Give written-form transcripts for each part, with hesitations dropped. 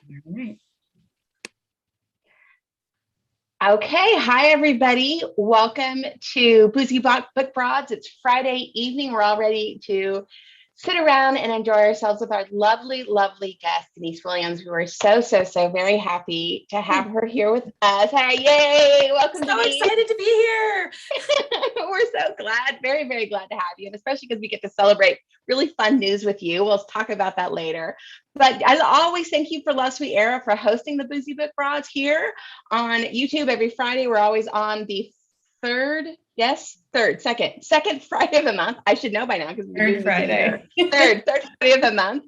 All right. Okay, hi everybody. Welcome to Boozy Book Broads. It's Friday evening. We're all ready to sit around and enjoy ourselves with our lovely, lovely guest, Denise Williams. We were so very happy to have her here with us. Hi, yay! Welcome, so Denise. Excited to be here. We're so glad, very glad to have you, and especially because we get to celebrate really fun news with you. We'll talk about that later. But as always, thank you for Love Sweet Arrow for hosting the Boozy Book Broads here on YouTube every Friday. We're always on the second Friday of the month. I should know by now because we're doing Friday. Third Friday of the month.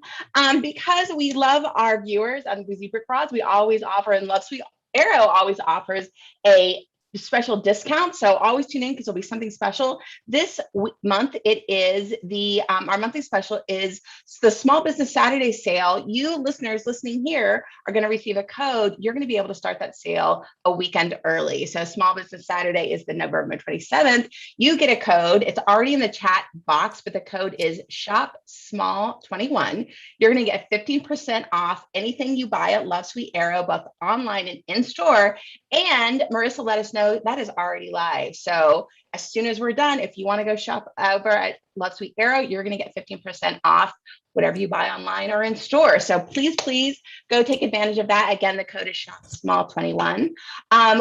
Because we love our viewers on Boozy Book Broads, we always offer, and Love Sweet Arrow always offers a special discount, so always tune in because there'll be something special this month. It is the our monthly special is the Small Business Saturday sale. You listeners listening here are going to receive a code. You're going to be able to start that sale a weekend early. So Small Business Saturday is the November 27th. You get a code. It's already in the chat box, but the code is SHOPSMALL21. You're going to get 15% off anything you buy at Love Sweet Arrow, both online and in store. And Marissa let us know that is already live. So as soon as we're done, if you want to go shop over at Love Sweet Arrow, you're going to get 15% off whatever you buy online or in store. So please go take advantage of that. Again, the code is SHOPSMALL21.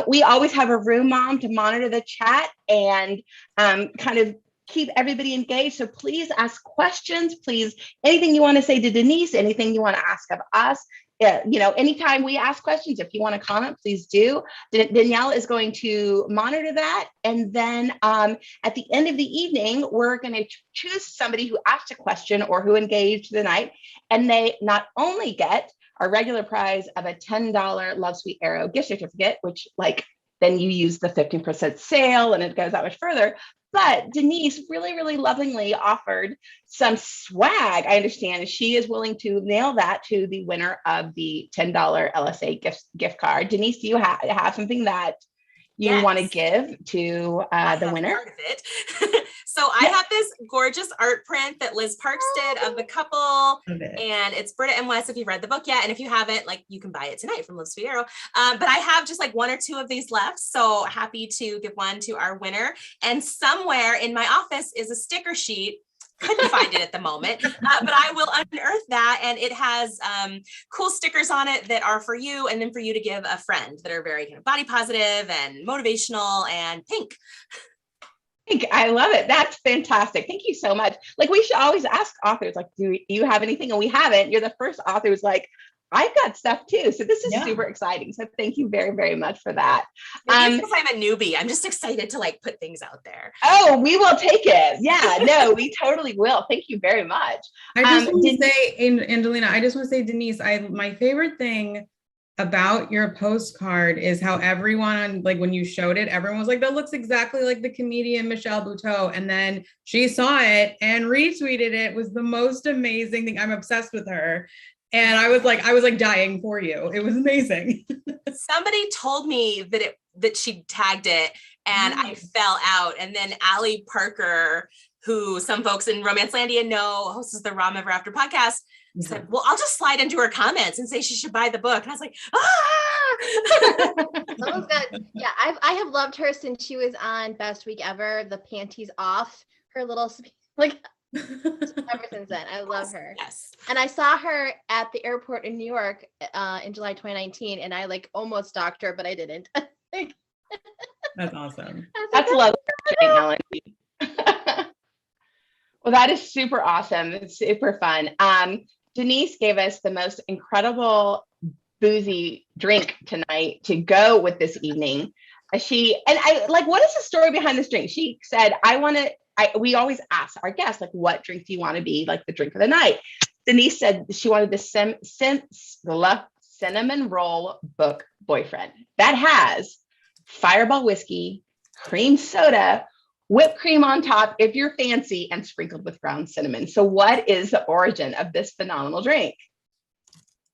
We always have a room mom to monitor the chat and kind of keep everybody engaged. So please ask questions. Please, anything you want to say to Denise, anything you want to ask of us. Anytime we ask questions, if you want to comment, please do. Danielle is going to monitor that. And then at the end of the evening, we're going to choose somebody who asked a question or who engaged the night. And they not only get our regular prize of a $10 Love Sweet Arrow gift certificate, which then you use the 15% sale and it goes that much further. But Denise really lovingly offered some swag. I understand she is willing to mail that to the winner of the $10 LSA gift card. Denise, do you have something that you want to give to the winner? Part of it. So I have this gorgeous art print that Liz Parks did of the couple, and it's Britta and Wes if you've read the book yet, and if you haven't, you can buy it tonight from Love Sweet Arrow. But I have just one or two of these left, so happy to give one to our winner. And somewhere in my office is a sticker sheet. Couldn't find it at the moment, but I will unearth that, and it has cool stickers on it that are for you, and then for you to give a friend, that are very kind of body positive and motivational and pink. I love it. That's fantastic. Thank you so much. We should always ask authors, do you have anything? And we haven't. You're the first author who's I've got stuff too. So this is super exciting. So thank you very much for that. Maybe it's because I'm a newbie. I'm just excited to put things out there. Oh, we will take it. Yeah, no, we totally will. Thank you very much. I just want to say, Angelina, I just want to say, Denise, my favorite thing about your postcard is how everyone, when you showed it, everyone was that looks exactly like the comedian Michelle Buteau. And then she saw it and retweeted it. Was the most amazing thing. I'm obsessed with her. And I was dying for you. It was amazing. Somebody told me that she tagged it, and I fell out. And then Allie Parker, who some folks in Romancelandia know, hosts the Rom Ever After podcast, said, well, I'll just slide into her comments and say she should buy the book. And I was like, Someone's got, I have loved her since she was on Best Week Ever, the panties off, her little, ever since then. I love her. Yes. And I saw her at the airport in New York in July 2019, and I stalked her, but I didn't. That's awesome. That's lovely, Melanie. Well, that is super awesome. It's super fun. Denise gave us the most incredible boozy drink tonight to go with this evening. What is the story behind this drink? She said, we always ask our guests, what drink do you want to be the drink of the night? Denise said she wanted the cinnamon roll book boyfriend that has Fireball whiskey, cream soda, whipped cream on top if you're fancy, and sprinkled with ground cinnamon. So what is the origin of this phenomenal drink?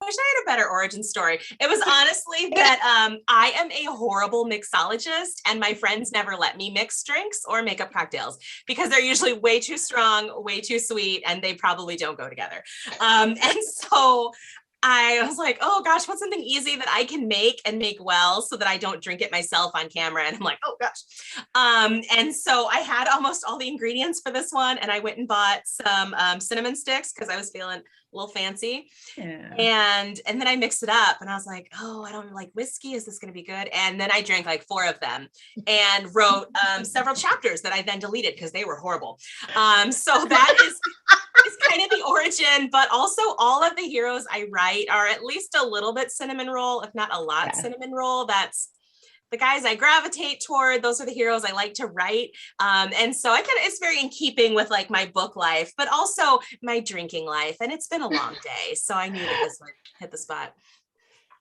I wish I had a better origin story. It was honestly that I am a horrible mixologist, and my friends never let me mix drinks or make up cocktails because they're usually way too strong, way too sweet, and they probably don't go together. And so I was like, oh gosh, what's something easy that I can make and make well so that I don't drink it myself on camera? And I'm like, oh gosh. And so I had almost all the ingredients for this one. And I went and bought some cinnamon sticks because I was feeling a little fancy. Yeah. And then I mixed it up and I was like, oh, I don't like whiskey. Is this going to be good? And then I drank like 4 of them and wrote several chapters that I then deleted because they were horrible. So that is kind of the origin, but also all of the heroes I write are at least a little bit cinnamon roll, if not a lot cinnamon roll. That's the guys I gravitate toward. Those are the heroes I like to write. And so it's very in keeping with like my book life, but also my drinking life. And it's been a long day. So I knew that this would hit the spot.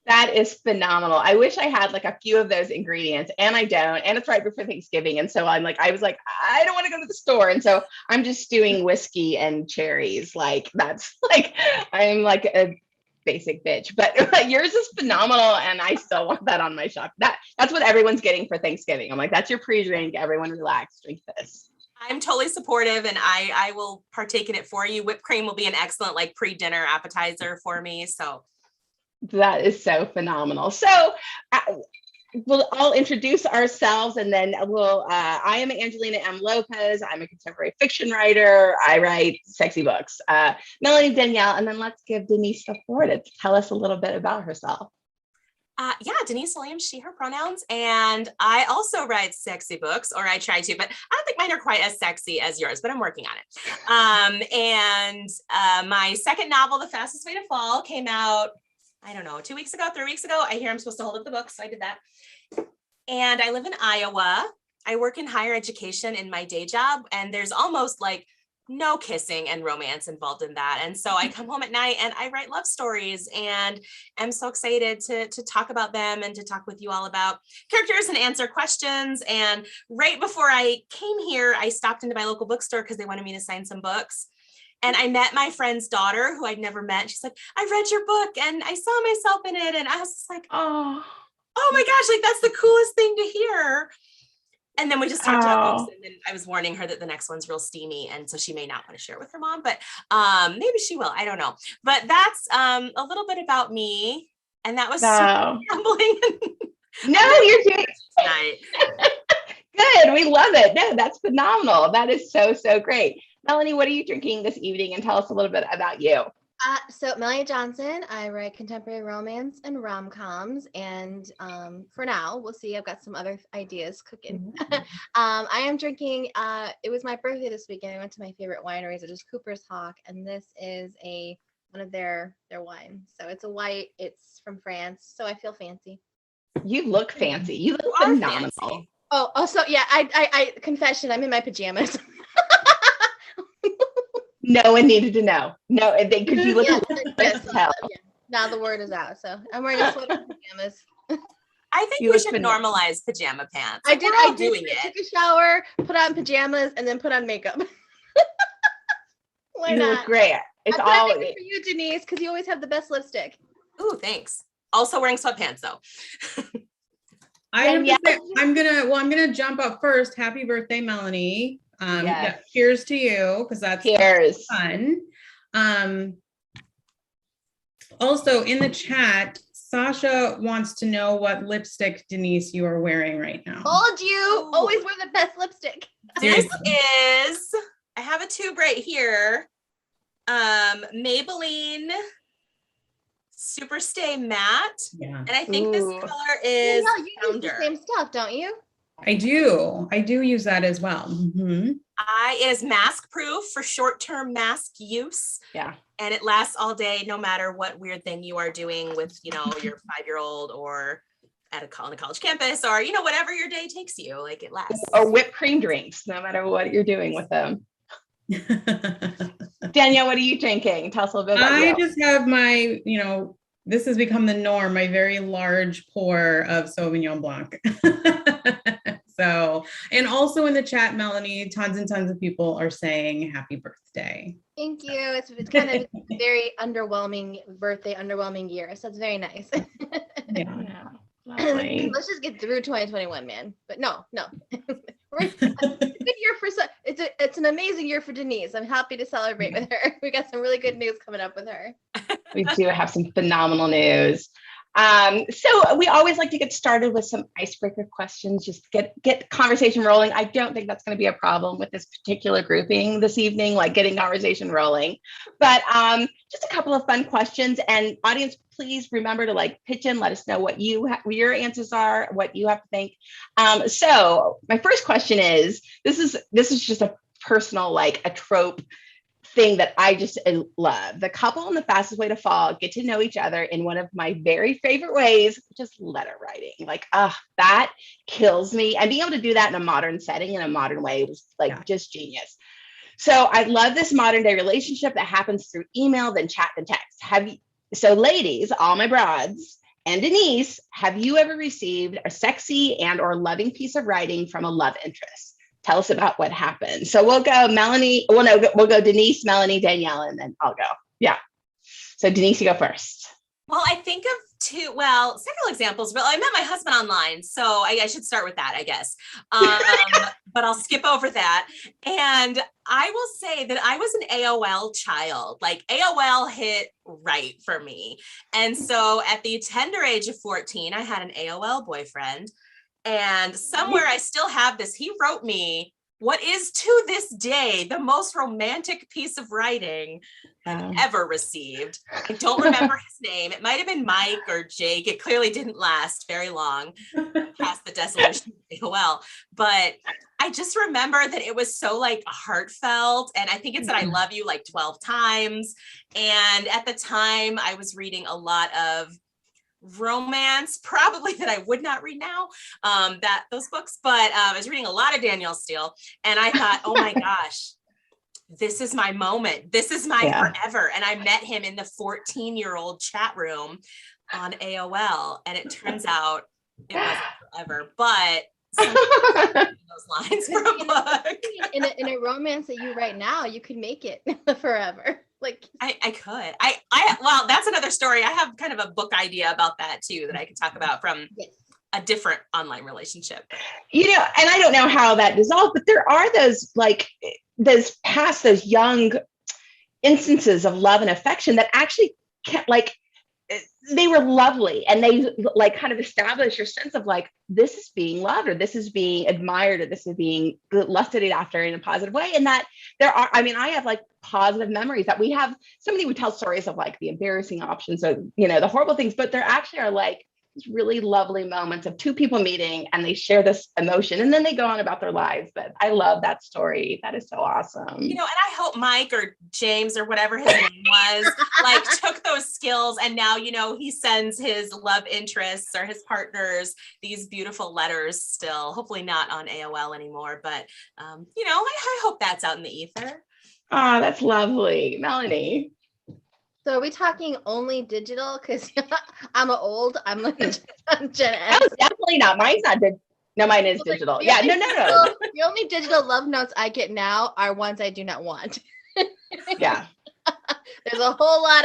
That is phenomenal. I wish I had like a few of those ingredients, and I don't. And it's right before Thanksgiving. And so I was like, I don't want to go to the store. And so I'm just stewing whiskey and cherries. Like that's like, I'm like a basic bitch, but yours is phenomenal. And I still want that on my shelf. That's what everyone's getting for Thanksgiving. I'm like, that's your pre-drink. Everyone relax, drink this. I'm totally supportive and I will partake in it for you. Whipped cream will be an excellent like pre-dinner appetizer for me. So that is so phenomenal. So we'll all introduce ourselves and then I am Angelina M. Lopez. I'm a contemporary fiction writer. I write sexy books. Melanie, Danielle, and then let's give Denise the floor to tell us a little bit about herself. Denise Williams, she, her pronouns. And I also write sexy books, or I try to, but I don't think mine are quite as sexy as yours, but I'm working on it. My second novel, The Fastest Way to Fall, came out, I don't know, 2 weeks ago, 3 weeks ago. I hear I'm supposed to hold up the book, so I did that. And I live in Iowa. I work in higher education in my day job, and there's almost like no kissing and romance involved in that. And so I come home at night and I write love stories, and I'm so excited to talk about them and to talk with you all about characters and answer questions. And right before I came here, I stopped into my local bookstore because they wanted me to sign some books. And I met my friend's daughter who I'd never met. She's like, I read your book and I saw myself in it. And I was just like, oh my gosh, like that's the coolest thing to hear. And then we just talked about books, and then I was warning her that the next one's real steamy. And so she may not want to share it with her mom, but maybe she will. I don't know. But that's a little bit about me. And that was super humbling. No, you're doing tonight. Good. We love it. No, that's phenomenal. That is so, so great. Melanie, what are you drinking this evening? And tell us a little bit about you. So Melanie Johnson, I write contemporary romance and rom-coms, and for now, we'll see. I've got some other ideas cooking. I am drinking, it was my birthday this weekend. I went to my favorite wineries, which is Cooper's Hawk, and this is one of their wines. So it's a white, it's from France, so I feel fancy. You look fancy. You look phenomenal. Fancy. Oh, so yeah, I confession, I'm in my pajamas. No one needed to know. No, because you look hell. Yeah. Now the word is out. So I'm wearing a sweater and pajamas. I think we should normalize pajama pants. I took a shower, put on pajamas, and then put on makeup. Why you not? Look great. It's all for you, Denise, because you always have the best lipstick. Ooh, thanks. Also wearing sweatpants though. I'm gonna jump up first. Happy birthday, Melanie. Yes. Cheers to you, because that's fun. Also in the chat, Sasha wants to know what lipstick, Denise, you are wearing right now. Told you, always wear the best lipstick. This is, I have a tube right here. Maybelline Superstay Matte. Yeah. And I think this color is you use the same stuff, don't you? I do use that as well. Mm-hmm. It is mask proof for short-term mask use. Yeah. And it lasts all day, no matter what weird thing you are doing with, your 5-year-old or on a college campus, or, whatever your day takes you, like it lasts. Or whipped cream drinks, no matter what you're doing with them. Danielle, what are you drinking? Tell us a little bit about you. I just have my, this has become the norm, my very large pour of Sauvignon Blanc. So, and also in the chat, Melanie, tons and tons of people are saying happy birthday. Thank you. It's kind of a very underwhelming year. So it's very nice. Yeah. Lovely. Let's just get through 2021, man. But no. It's a good year for it's an amazing year for Denise. I'm happy to celebrate with her. We got some really good news coming up with her. We do have some phenomenal news. So we always like to get started with some icebreaker questions, just get conversation rolling. I don't think that's going to be a problem with this particular grouping this evening, like getting conversation rolling. But just a couple of fun questions. And audience, please remember to like pitch in, let us know what your answers are, what you have to think. So my first question is, this is just a personal, like a trope thing that I just love. The couple and the fastest way to fall get to know each other in one of my very favorite ways, which is letter writing. Like, that kills me. And being able to do that in a modern setting, in a modern way, was like just genius. So I love this modern day relationship that happens through email, then chat, then text. So ladies, all my broads, and Denise, have you ever received a sexy and or loving piece of writing from a love interest? Tell us about what happened. So we'll go Melanie. Well, no, we'll go Denise, Melanie, Danielle, and then I'll go. Yeah. So Denise, you go first. Well, I think of several examples, but I met my husband online. So I should start with that, I guess. But I'll skip over that. And I will say that I was an AOL child. Like AOL hit right for me. And so at the tender age of 14, I had an AOL boyfriend. And somewhere I still have this. He wrote me what is to this day the most romantic piece of writing I've ever received. I don't remember his name. It might have been Mike or Jake. It clearly didn't last very long past the dissolution of AOL. But I just remember that it was so like heartfelt. And I think it said I love you like 12 times. And at the time I was reading a lot of romance, probably that I would not read now, those books, but I was reading a lot of Danielle Steele, and I thought, oh my gosh, this is my moment. This is my forever. And I met him in the 14-year-old chat room on AOL, and it turns out it wasn't forever, but those lines for a book. In a romance that you write now, you could make it forever. Like I could. Well, that's another story. I have kind of a book idea about that too, that I could talk about from a different online relationship. You know, and I don't know how that dissolved, but there are those young instances of love and affection that actually they were lovely, and they like kind of establish your sense of like, this is being loved, or this is being admired, or this is being lusted after in a positive way. And that I have like positive memories that we have. Somebody would tell stories of like the embarrassing options of, the horrible things, but there actually are like these really lovely moments of two people meeting and they share this emotion and then they go on about their lives. But I love that story. That is so awesome. And I hope Mike or James or whatever his name was, like took those skills and now, he sends his love interests or his partners these beautiful letters still, hopefully not on AOL anymore, but, I hope that's out in the ether. Oh, that's lovely. Melanie. So are we talking only digital? Because I'm like Gen X. No, definitely not. Mine's not digital. No, mine is digital. Yeah, no. The only digital love notes I get now are ones I do not want. Yeah. There's a whole lot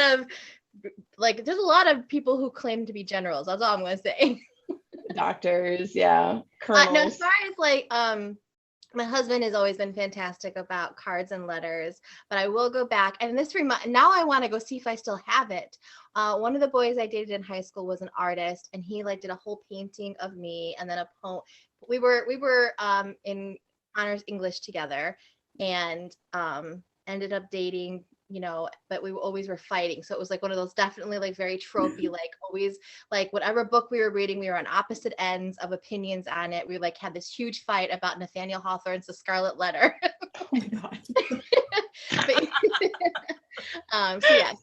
of people who claim to be generals. That's all I'm going to say. Doctors, yeah. Colonels. No, as far as my husband has always been fantastic about cards and letters, but I will go back and now I want to go see if I still have it. One of the boys I dated in high school was an artist, and he did a whole painting of me and then a poem. We were in honors English together, and ended up dating, but we always were fighting. So it was like one of those definitely like very tropey, like always like whatever book we were reading, we were on opposite ends of opinions on it. We like had this huge fight about Nathaniel Hawthorne's The Scarlet Letter. Oh my God. So yeah,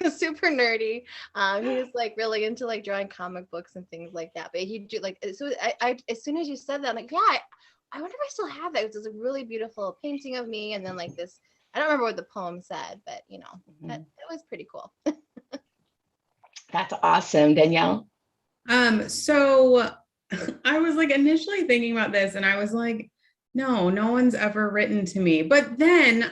super nerdy. He was like really into like drawing comic books and things like that. But he do like, so I as soon as you said that, I'm like, yeah, I wonder if I still have that. It was a really beautiful painting of me, and then like this. I don't remember what the poem said, but it was pretty cool. That's awesome. Danielle. So I was like initially thinking about this and I was like, no one's ever written to me. But then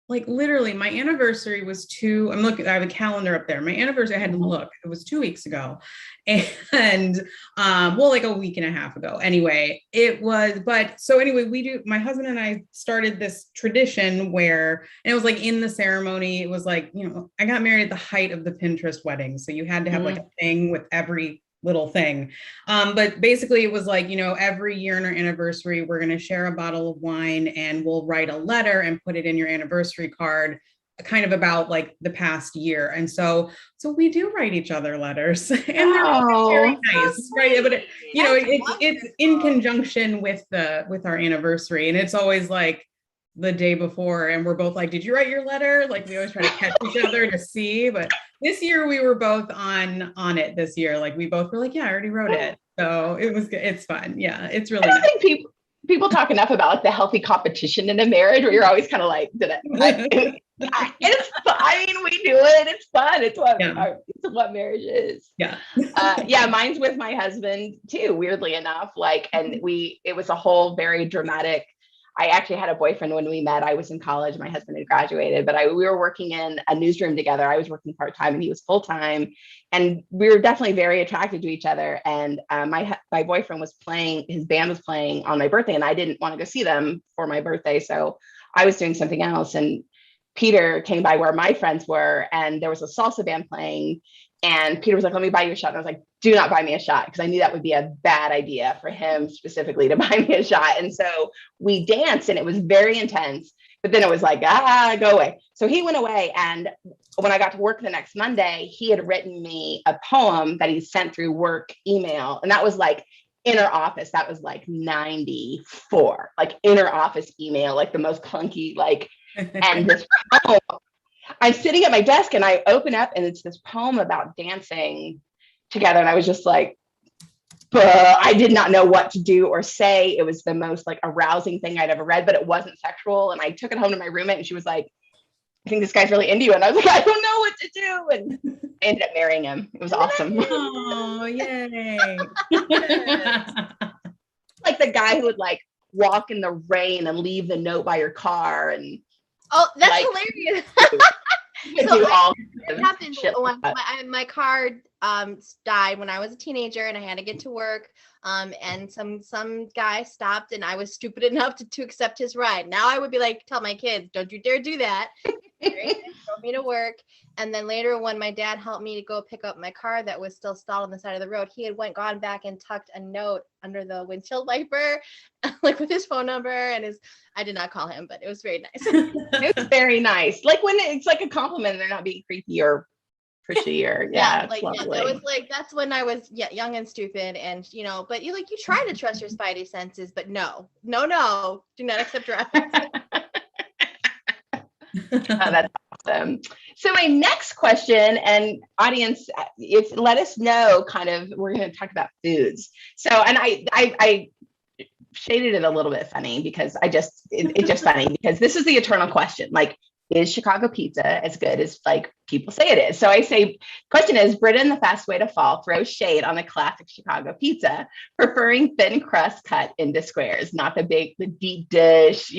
like literally my anniversary was I'm looking, I have a calendar up there. My anniversary, I had to look, it was 2 weeks ago. And well, like a week and a half ago. Anyway, it was, but so anyway, my husband and I started this tradition where, and it was like in the ceremony, it was like, you know, I got married at the height of the Pinterest wedding. So you had to have like a thing with every little thing. But basically it was like, you know, every year on our anniversary, we're going to share a bottle of wine and we'll write a letter and put it in your anniversary card, kind of about like the past year. And so we do write each other letters and they're always very nice, right? But you know, it's in conjunction with our anniversary, and it's always like the day before, and we're both like, did you write your letter? Like we always try to catch each other to see, but this year we were both on it this year. Like we both were like, yeah, I already wrote it. So it's fun. Yeah, it's really I don't think people talk enough about like the healthy competition in a marriage where you're always kind of like, it's fun. I mean, we do it. It's fun. It's what marriage is. Yeah. Yeah. Mine's with my husband too, weirdly enough. Like, and it was a whole very dramatic. I actually had a boyfriend when we met. I was in college. My husband had graduated, but we were working in a newsroom together. I was working part-time and he was full-time. And we were definitely very attracted to each other. And my boyfriend was playing, his band was playing on my birthday, and I didn't want to go see them for my birthday. So I was doing something else. And Peter came by where my friends were, and there was a salsa band playing. And Peter was like, let me buy you a shot. And I was like, do not buy me a shot, because I knew that would be a bad idea for him specifically to buy me a shot. And so we danced and it was very intense, but then it was like, go away. So he went away. And when I got to work the next Monday, he had written me a poem that he sent through work email. And that was like inner office. That was like 94, like inner office email, like the most clunky, like, and this poem, I'm sitting at my desk and I open up and it's this poem about dancing together. And I was just like, I did not know what to do or say. It was the most like arousing thing I'd ever read, but it wasn't sexual. And I took it home to my roommate and she was like, I think this guy's really into you. And I was like, I don't know what to do. And I ended up marrying him. It was awesome. Oh, yay. Like the guy who would like walk in the rain and leave the note by your car. And oh, that's like, hilarious. So it happened when my car died when I was a teenager and I had to get to work. And some guy stopped and I was stupid enough to accept his ride. Now I would be like, tell my kids, don't you dare do that. Drove me to work. And then later when my dad helped me to go pick up my car that was still stalled on the side of the road, he had gone back and tucked a note under the windshield wiper, like with his phone number and I did not call him, but it was very nice. It's very nice. Like when it's like a compliment, they're not being creepy or pushy or that was like, that's when I was young and stupid, and but you try to trust your spidey senses, but no, do not accept reference. Oh, that's awesome. So my next question, and audience, let us know kind of, we're going to talk about foods. So, and I shaded it a little bit funny because it's just funny because this is the eternal question. Like, is Chicago pizza as good as like people say it is? So I say, question is, Britain, the fast way to fall, throws shade on the classic Chicago pizza, preferring thin crust cut into squares, not the deep dish,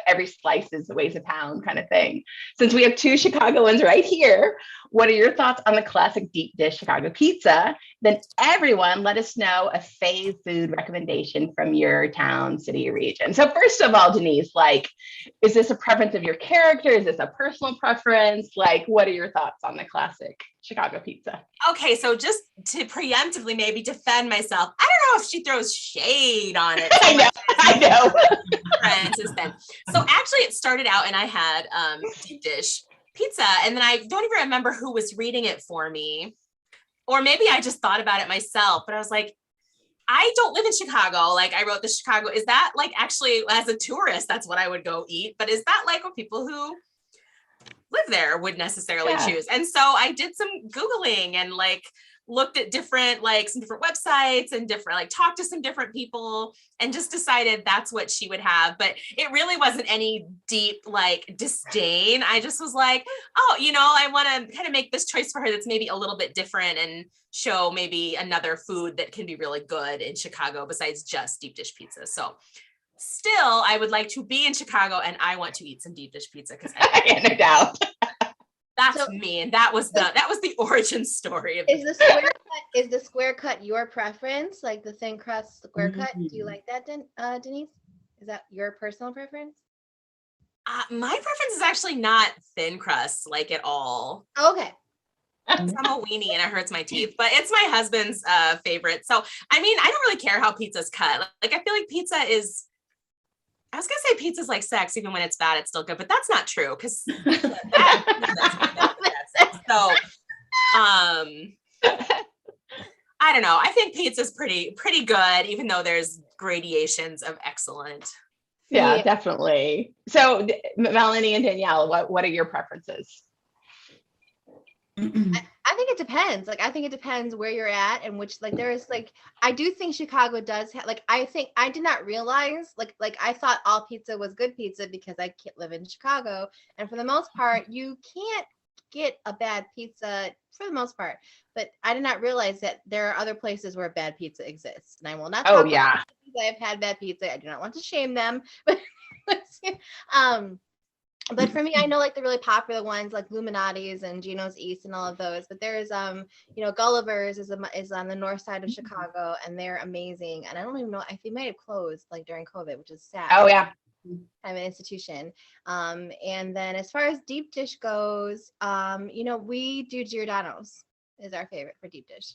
every slice weighs a pound kind of thing. Since we have two Chicagoans right here, what are your thoughts on the classic deep dish Chicago pizza? Then everyone, let us know a fave food recommendation from your town, city, or region. So first of all, Denise, like, is this a preference of your character? Is this a personal preference? Like, what are your thoughts on the classic Chicago pizza? Okay, so just to preemptively maybe defend myself, I don't know if she throws shade on it. I know. Francis then. So actually it started out and I had deep dish pizza, and then I don't even remember who was reading it for me. Or maybe I just thought about it myself, but I was like, I don't live in Chicago. Like I wrote the Chicago. Is that like actually as a tourist, that's what I would go eat. But is that like what people who live there would necessarily choose? And so I did some Googling and like looked at some different websites and talked to some different people and just decided that's what she would have. But it really wasn't any deep like disdain. I just was like, oh, I want to kind of make this choice for her that's maybe a little bit different and show maybe another food that can be really good in Chicago besides just deep dish pizza. So still, I would like to be in Chicago and I want to eat some deep dish pizza because Yeah, no doubt. that's So- me. And that was the origin story of Is the square cut your preference? Like the thin crust square cut? Do you like that, Denise? Is that your personal preference? my preference is actually not thin crust like at all. Okay. I'm a weenie and it hurts my teeth, but it's my husband's favorite. So, I mean, I don't really care how pizza's cut. Like, I feel like pizza is, I was gonna say pizza's like sex, even when it's bad, it's still good, but that's not true because so, I don't know. I think pizza's pretty good, even though there's gradations of excellent. Yeah, definitely. So Melanie and Danielle, what are your preferences? I think it depends. Like, I think it depends where you're at and which, like, there is like, I do think Chicago does have, like, I think I did not realize, like I thought all pizza was good pizza because I can't live in Chicago. And for the most part, you can't get a bad pizza for the most part. But I did not realize that there are other places where bad pizza exists. And I will not talk about pizza. I've had bad pizza. I do not want to shame them. But for me, I know like the really popular ones like Illuminati's and Gino's East and all of those. But there's Gulliver's is on the north side of Chicago, and they're amazing. And I don't even know if they might have closed like during COVID, which is sad. Oh yeah. I'm an institution. And then as far as deep dish goes, we do Giordano's is our favorite for deep dish.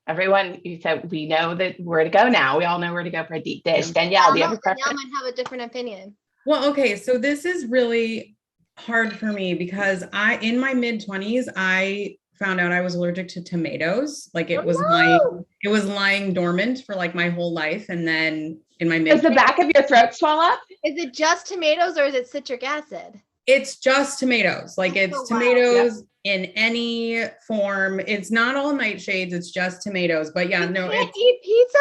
Everyone, you said we know that where to go now. We all know where to go for a deep dish. Danielle, do you have a preference? Danielle might have a different opinion. Well, okay, so this is really hard for me because in my mid-20s, I found out I was allergic to tomatoes. Like it was lying dormant for like my whole life. And then in my mid-20s. Does the back of your throat swell up? Is it just tomatoes or is it citric acid? It's just tomatoes. Like it's tomatoes in any form. It's not all nightshades. It's just tomatoes. But yeah, no, can't eat pizza?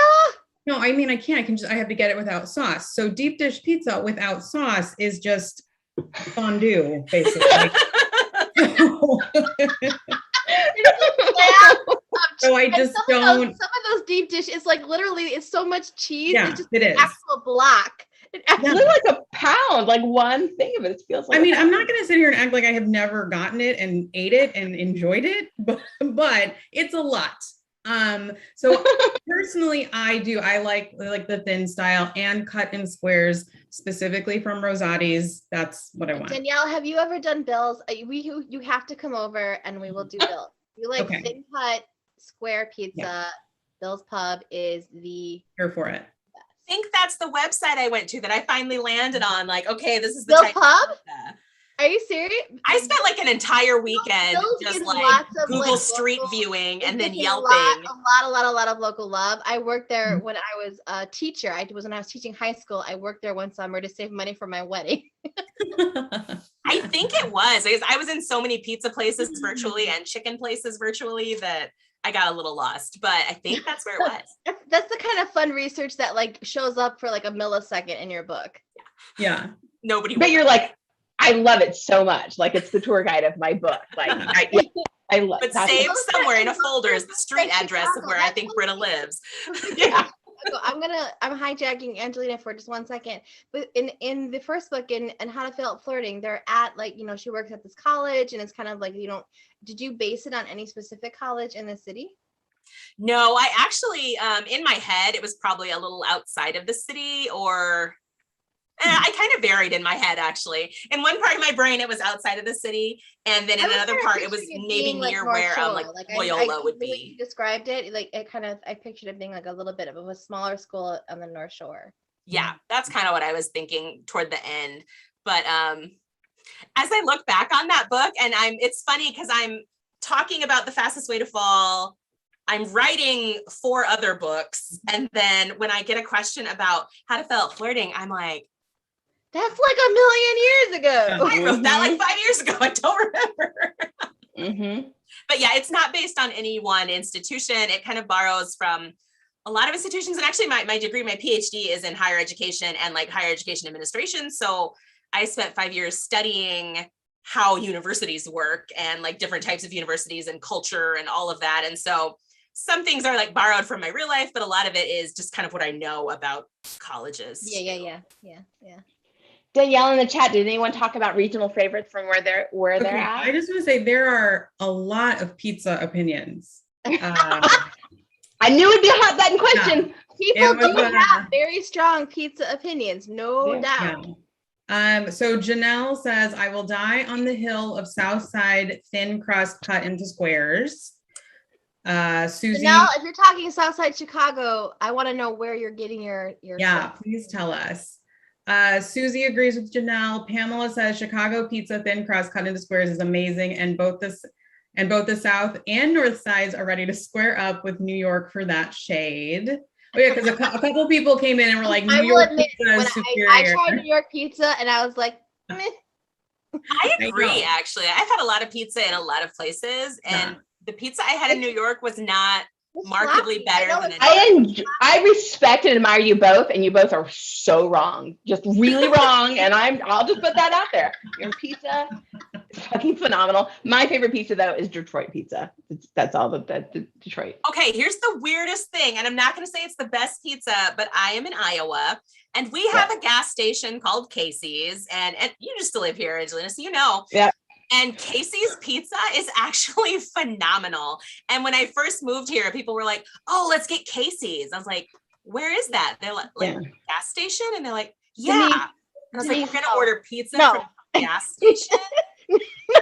No, I mean, I can't. I have to get it without sauce. So deep dish pizza without sauce is just fondue, basically. So I just don't. Some of those deep dish is like literally, it's so much cheese. Yeah, it's just it an is. actual block. It's like a pound, like one thing of it feels like. I mean, I'm not going to sit here and act like I have never gotten it and ate it and enjoyed it, but it's a lot. So personally, I like the thin style and cut in squares, specifically from Rosati's. That's what I want. Danielle, have you ever done Bill's? You have to come over and we will do Bill's. You like thin cut square pizza. Yeah. Bill's Pub is the here for it. I think that's the website I went to that I finally landed on. Like, okay, this is the Bill's Pub. Are you serious? I spent like an entire weekend just like Google Street viewing and then yelping. A lot of local love. I worked there when I was a teacher. When I was teaching high school. I worked there one summer to save money for my wedding. I think it was because I was in so many pizza places virtually and chicken places virtually that I got a little lost, but I think that's where it was. That's the kind of fun research that like shows up for like a millisecond in your book. Yeah. Nobody. But you're like, I love it so much. Like it's the tour guide of my book. Like I love it. But saved somewhere in a folder is the street address of where I think Britta lives. Yeah. I'm hijacking Angelina for just 1 second. But in the first book in How to Fail at Flirting, they're at like, she works at this college and it's kind of like, did you base it on any specific college in the city? No, I actually, in my head, it was probably a little outside of the city or I kind of varied in my head, actually. In one part of my brain, it was outside of the city. And then in another part, it was maybe near where Loyola would be. You described it, like I pictured it being like a little bit of a smaller school on the North Shore. Yeah, that's kind of what I was thinking toward the end. But as I look back on that book, and it's funny because I'm talking about The Fastest Way to Fall. I'm writing 4 other books. And then when I get a question about How to Fail at Flirting, I'm like, that's like a million years ago. I wrote that like 5 years ago. I don't remember. Mm-hmm. But yeah, it's not based on any one institution. It kind of borrows from a lot of institutions. And actually my degree, my PhD is in higher education and like higher education administration. So I spent 5 years studying how universities work and like different types of universities and culture and all of that. And so some things are like borrowed from my real life, but a lot of it is just kind of what I know about colleges. Yeah. Danielle in the chat, did anyone talk about regional favorites from where they're Okay, at? I just want to say there are a lot of pizza opinions. I knew it'd be a hot button question. People was, do have very strong pizza opinions, no doubt. So Janelle says, I will die on the hill of Southside thin crust cut into squares. Susie. Now, if you're talking Southside Chicago, I want to know where you're getting your stuff. Please tell us. Susie agrees with Janelle. Pamela says Chicago pizza thin crust cut into squares is amazing, and both the South and North sides are ready to square up with New York for that shade. Oh yeah, because a couple people came in and were like, New York pizza is superior. I tried New York pizza and I was like, meh. I agree, actually. I've had a lot of pizza in a lot of places, and the pizza I had in New York was not markedly better than I respect and admire you both, and you both are so wrong, just really wrong. And I'll just put that out there. Your pizza is fucking phenomenal. My favorite pizza though is Detroit pizza. That's all that Detroit. Okay, here's the weirdest thing, and I'm not going to say it's the best pizza, but I am in Iowa, and we have a gas station called Casey's, and you used to live here, Angelina, so you know. Yeah. And Casey's pizza is actually phenomenal. And when I first moved here, people were like, "Oh, let's get Casey's." I was like, "Where is that?" They're like gas station, and they're like, "Yeah." And I was like, "We're gonna order pizza from a gas station."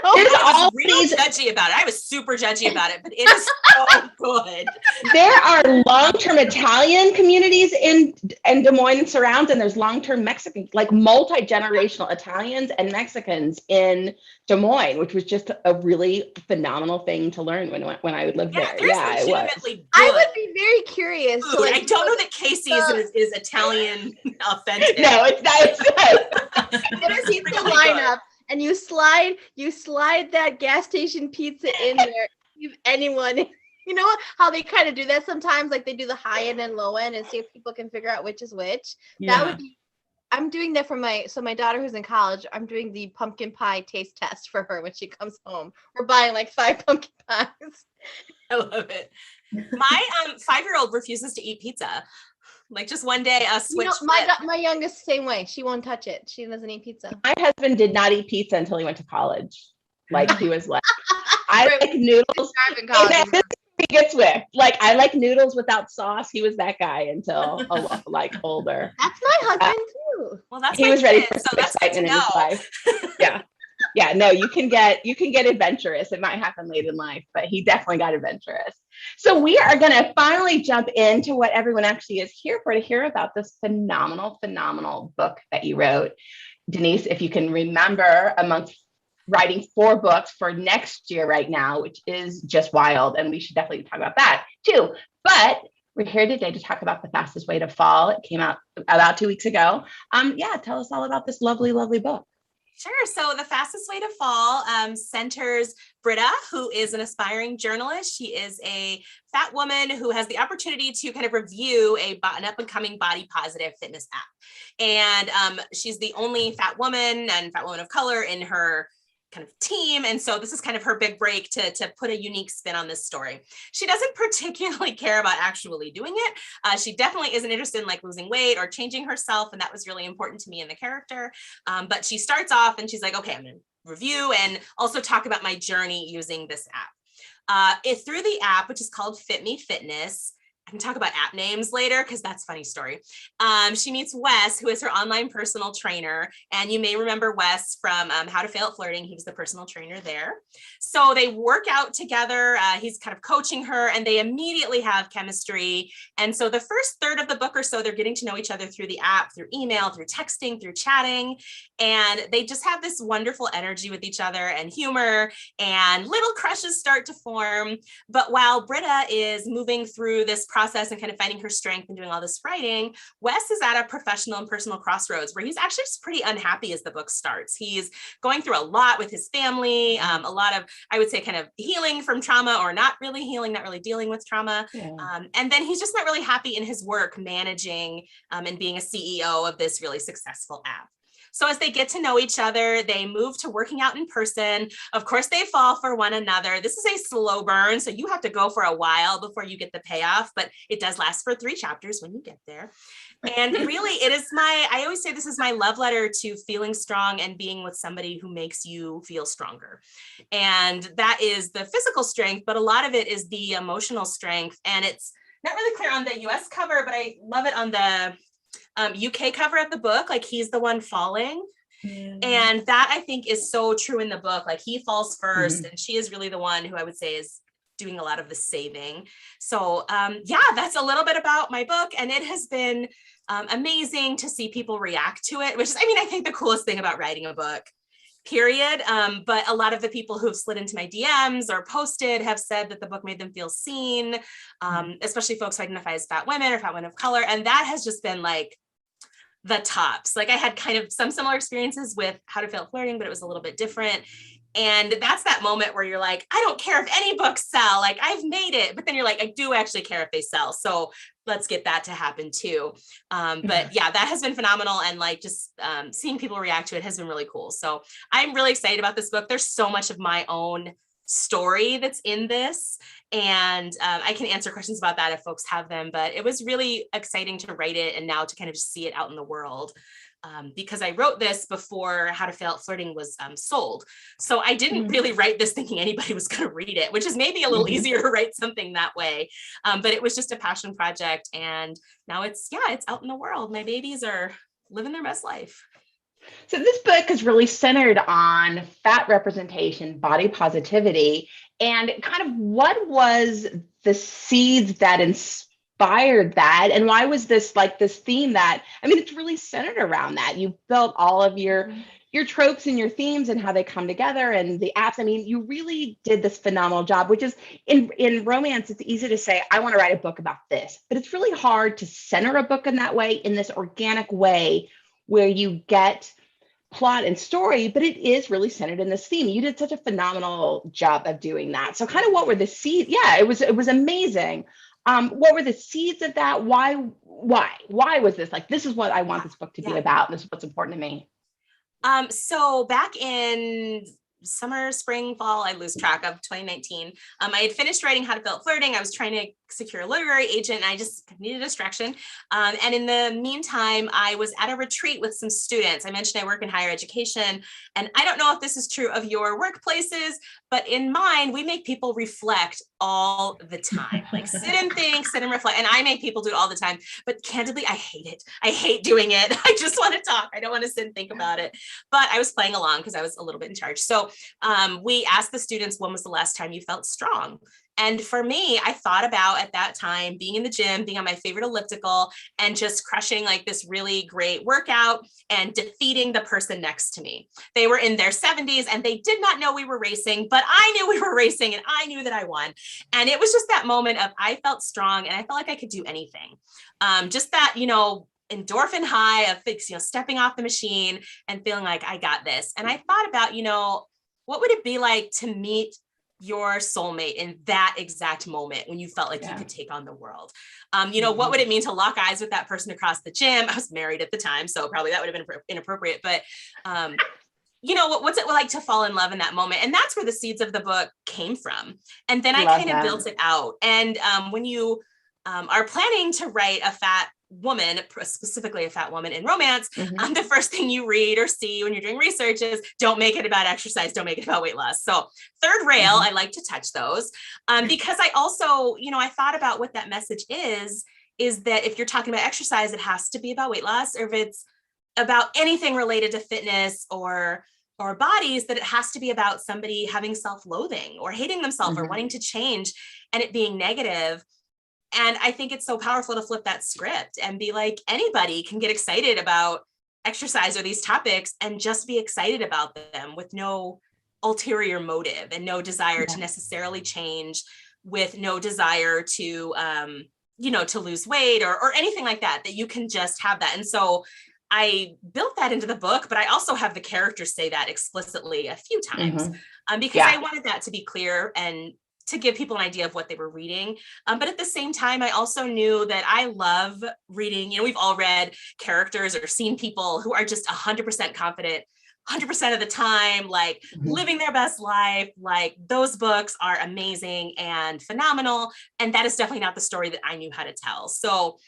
I was really judgy about it. I was super judgy about it, but it is so good. There are long-term Italian communities in Des Moines and surrounds, and there's long-term Mexican, like multi-generational Italians and Mexicans in Des Moines, which was just a really phenomenal thing to learn when I would live there. Yeah, it was. I would be very curious. Food. I don't know that Casey's is Italian authentic. No, it's not. There's pizza lineup. And you slide that gas station pizza in there. Give anyone, you know how they kind of do that sometimes, like they do the high end and low end and see if people can figure out which is which. Yeah. That would be. I'm doing that for my daughter who's in college. I'm doing the pumpkin pie taste test for her when she comes home. We're buying like 5 pumpkin pies. I love it. My 5-year-old refuses to eat pizza. Like just one day, a switch. My youngest same way. She won't touch it. She doesn't eat pizza. My husband did not eat pizza until he went to college. Like he was like, I like noodles. He gets with. Like I like noodles without sauce. He was that guy until like older. That's my husband too. Well, that's he was ready for so some excitement in his life. Yeah. No, you can get adventurous. It might happen late in life, but he definitely got adventurous. So we are going to finally jump into what everyone actually is here for, to hear about this phenomenal book that you wrote. Denise, if you can remember, amongst writing 4 books for next year right now, which is just wild. And we should definitely talk about that too. But we're here today to talk about The Fastest Way to Fall. It came out about 2 weeks ago. Tell us all about this lovely, lovely book. Sure. So The Fastest Way to Fall centers Britta, who is an aspiring journalist. She is a fat woman who has the opportunity to kind of review an up-and-coming body positive fitness app. And she's the only fat woman and fat woman of color in her kind of team. And so this is kind of her big break to put a unique spin on this story. She doesn't particularly care about actually doing it. She definitely isn't interested in like losing weight or changing herself. And that was really important to me in the character. But she starts off and she's like, okay, I'm going to review and also talk about my journey using this app. Through the app, which is called Fit Me Fitness, I can talk about app names later because that's a funny story. She meets Wes, who is her online personal trainer. And you may remember Wes from How to Fail at Flirting. He was the personal trainer there. So they work out together. He's kind of coaching her and they immediately have chemistry. And so the first third of the book or so, they're getting to know each other through the app, through email, through texting, through chatting. And they just have this wonderful energy with each other and humor, and little crushes start to form. But while Britta is moving through this process and kind of finding her strength and doing all this writing, Wes is at a professional and personal crossroads where he's actually just pretty unhappy as the book starts. He's going through a lot with his family, a lot of, I would say, kind of healing from trauma, or not really healing, not really dealing with trauma. Yeah. And then he's just not really happy in his work managing and being a CEO of this really successful app. So as they get to know each other, they move to working out in person. Of course, they fall for one another. This is a slow burn, so you have to go for a while before you get the payoff, but it does last for 3 chapters when you get there. And really, it is I always say this is my love letter to feeling strong and being with somebody who makes you feel stronger. And that is the physical strength, but a lot of it is the emotional strength. And it's not really clear on the US cover, but I love it on the UK cover of the book. Like, he's the one falling. And that, I think, is so true in the book. Like, he falls first, and she is really the one who I would say is doing a lot of the saving. So yeah, that's a little bit about my book, and it has been amazing to see people react to it, which is, I mean, I think the coolest thing about writing a book, period. But a lot of the people who've slid into my DMs or posted have said that the book made them feel seen, especially folks who identify as fat women or fat women of color. And that has just been like the tops. Like, I had kind of some similar experiences with How to Fail at Flirting, but it was a little bit different. And that's that moment where you're like, I don't care if any books sell, like, I've made it. But then you're like, I do actually care if they sell. So let's get that to happen too. But yeah, that has been phenomenal. And like, just seeing people react to it has been really cool. So I'm really excited about this book. There's so much of my own story that's in this. And I can answer questions about that if folks have them, but it was really exciting to write it and now to kind of just see it out in the world. Because I wrote this before How to Fail at Flirting was sold. So I didn't really write this thinking anybody was going to read it, which is maybe a little easier to write something that way. But it was just a passion project. And now it's out in the world. My babies are living their best life. So this book is really centered on fat representation, body positivity, and kind of what was the seeds that inspired that, and why was this like this theme that, I mean, it's really centered around that. You built all of your tropes and your themes and how they come together and the apps. I mean, you really did this phenomenal job, which is in romance, it's easy to say, I want to write a book about this, but it's really hard to center a book in that way, in this organic way where you get plot and story, but it is really centered in this theme. You did such a phenomenal job of doing that. So kind of what were the seeds? Yeah, it was amazing. What were the seeds of that? Why was this like, this is what I want this book to be about. And this is what's important to me. So back in summer, spring, fall, I lose track of 2019. I had finished writing How to Fail at Flirting. I was trying to secure a literary agent and I just needed a distraction. And in the meantime, I was at a retreat with some students. I mentioned I work in higher education, and I don't know if this is true of your workplaces, but in mine, we make people reflect all the time. Like, sit and think, sit and reflect. And I make people do it all the time, but candidly, I hate it. I hate doing it. I just want to talk. I don't want to sit and think about it. But I was playing along because I was a little bit in charge. So we asked the students, when was the last time you felt strong? And for me, I thought about at that time being in the gym, being on my favorite elliptical and just crushing like this really great workout and defeating the person next to me. They were in their 70s and they did not know we were racing, but I knew we were racing and I knew that I won. And it was just that moment of I felt strong and I felt like I could do anything. Just that, endorphin high of stepping off the machine and feeling like I got this. And I thought about, what would it be like to meet your soulmate in that exact moment when you felt like you could take on the world? What would it mean to lock eyes with that person across the gym? I was married at the time, so probably that would have been inappropriate, but what's it like to fall in love in that moment? And that's where the seeds of the book came from. And then I kind of built it out. And when you are planning to write a fat woman, specifically a fat woman in romance, the first thing you read or see when you're doing research is don't make it about exercise, don't make it about weight loss. So third rail, I like to touch those because I also, I thought about what that message is that if you're talking about exercise, it has to be about weight loss, or if it's about anything related to fitness or bodies, that it has to be about somebody having self-loathing or hating themselves or wanting to change and it being negative. And I think it's so powerful to flip that script and be like, anybody can get excited about exercise or these topics and just be excited about them with no ulterior motive and no desire to necessarily change, with no desire to, to lose weight or anything like that, that you can just have that. And so I built that into the book, but I also have the characters say that explicitly a few times because I wanted that to be clear and to give people an idea of what they were reading. But at the same time, I also knew that I love reading. You know, we've all read characters or seen people who are just 100% confident 100% of the time, like living their best life. Like those books are amazing and phenomenal. And that is definitely not the story that I knew how to tell. So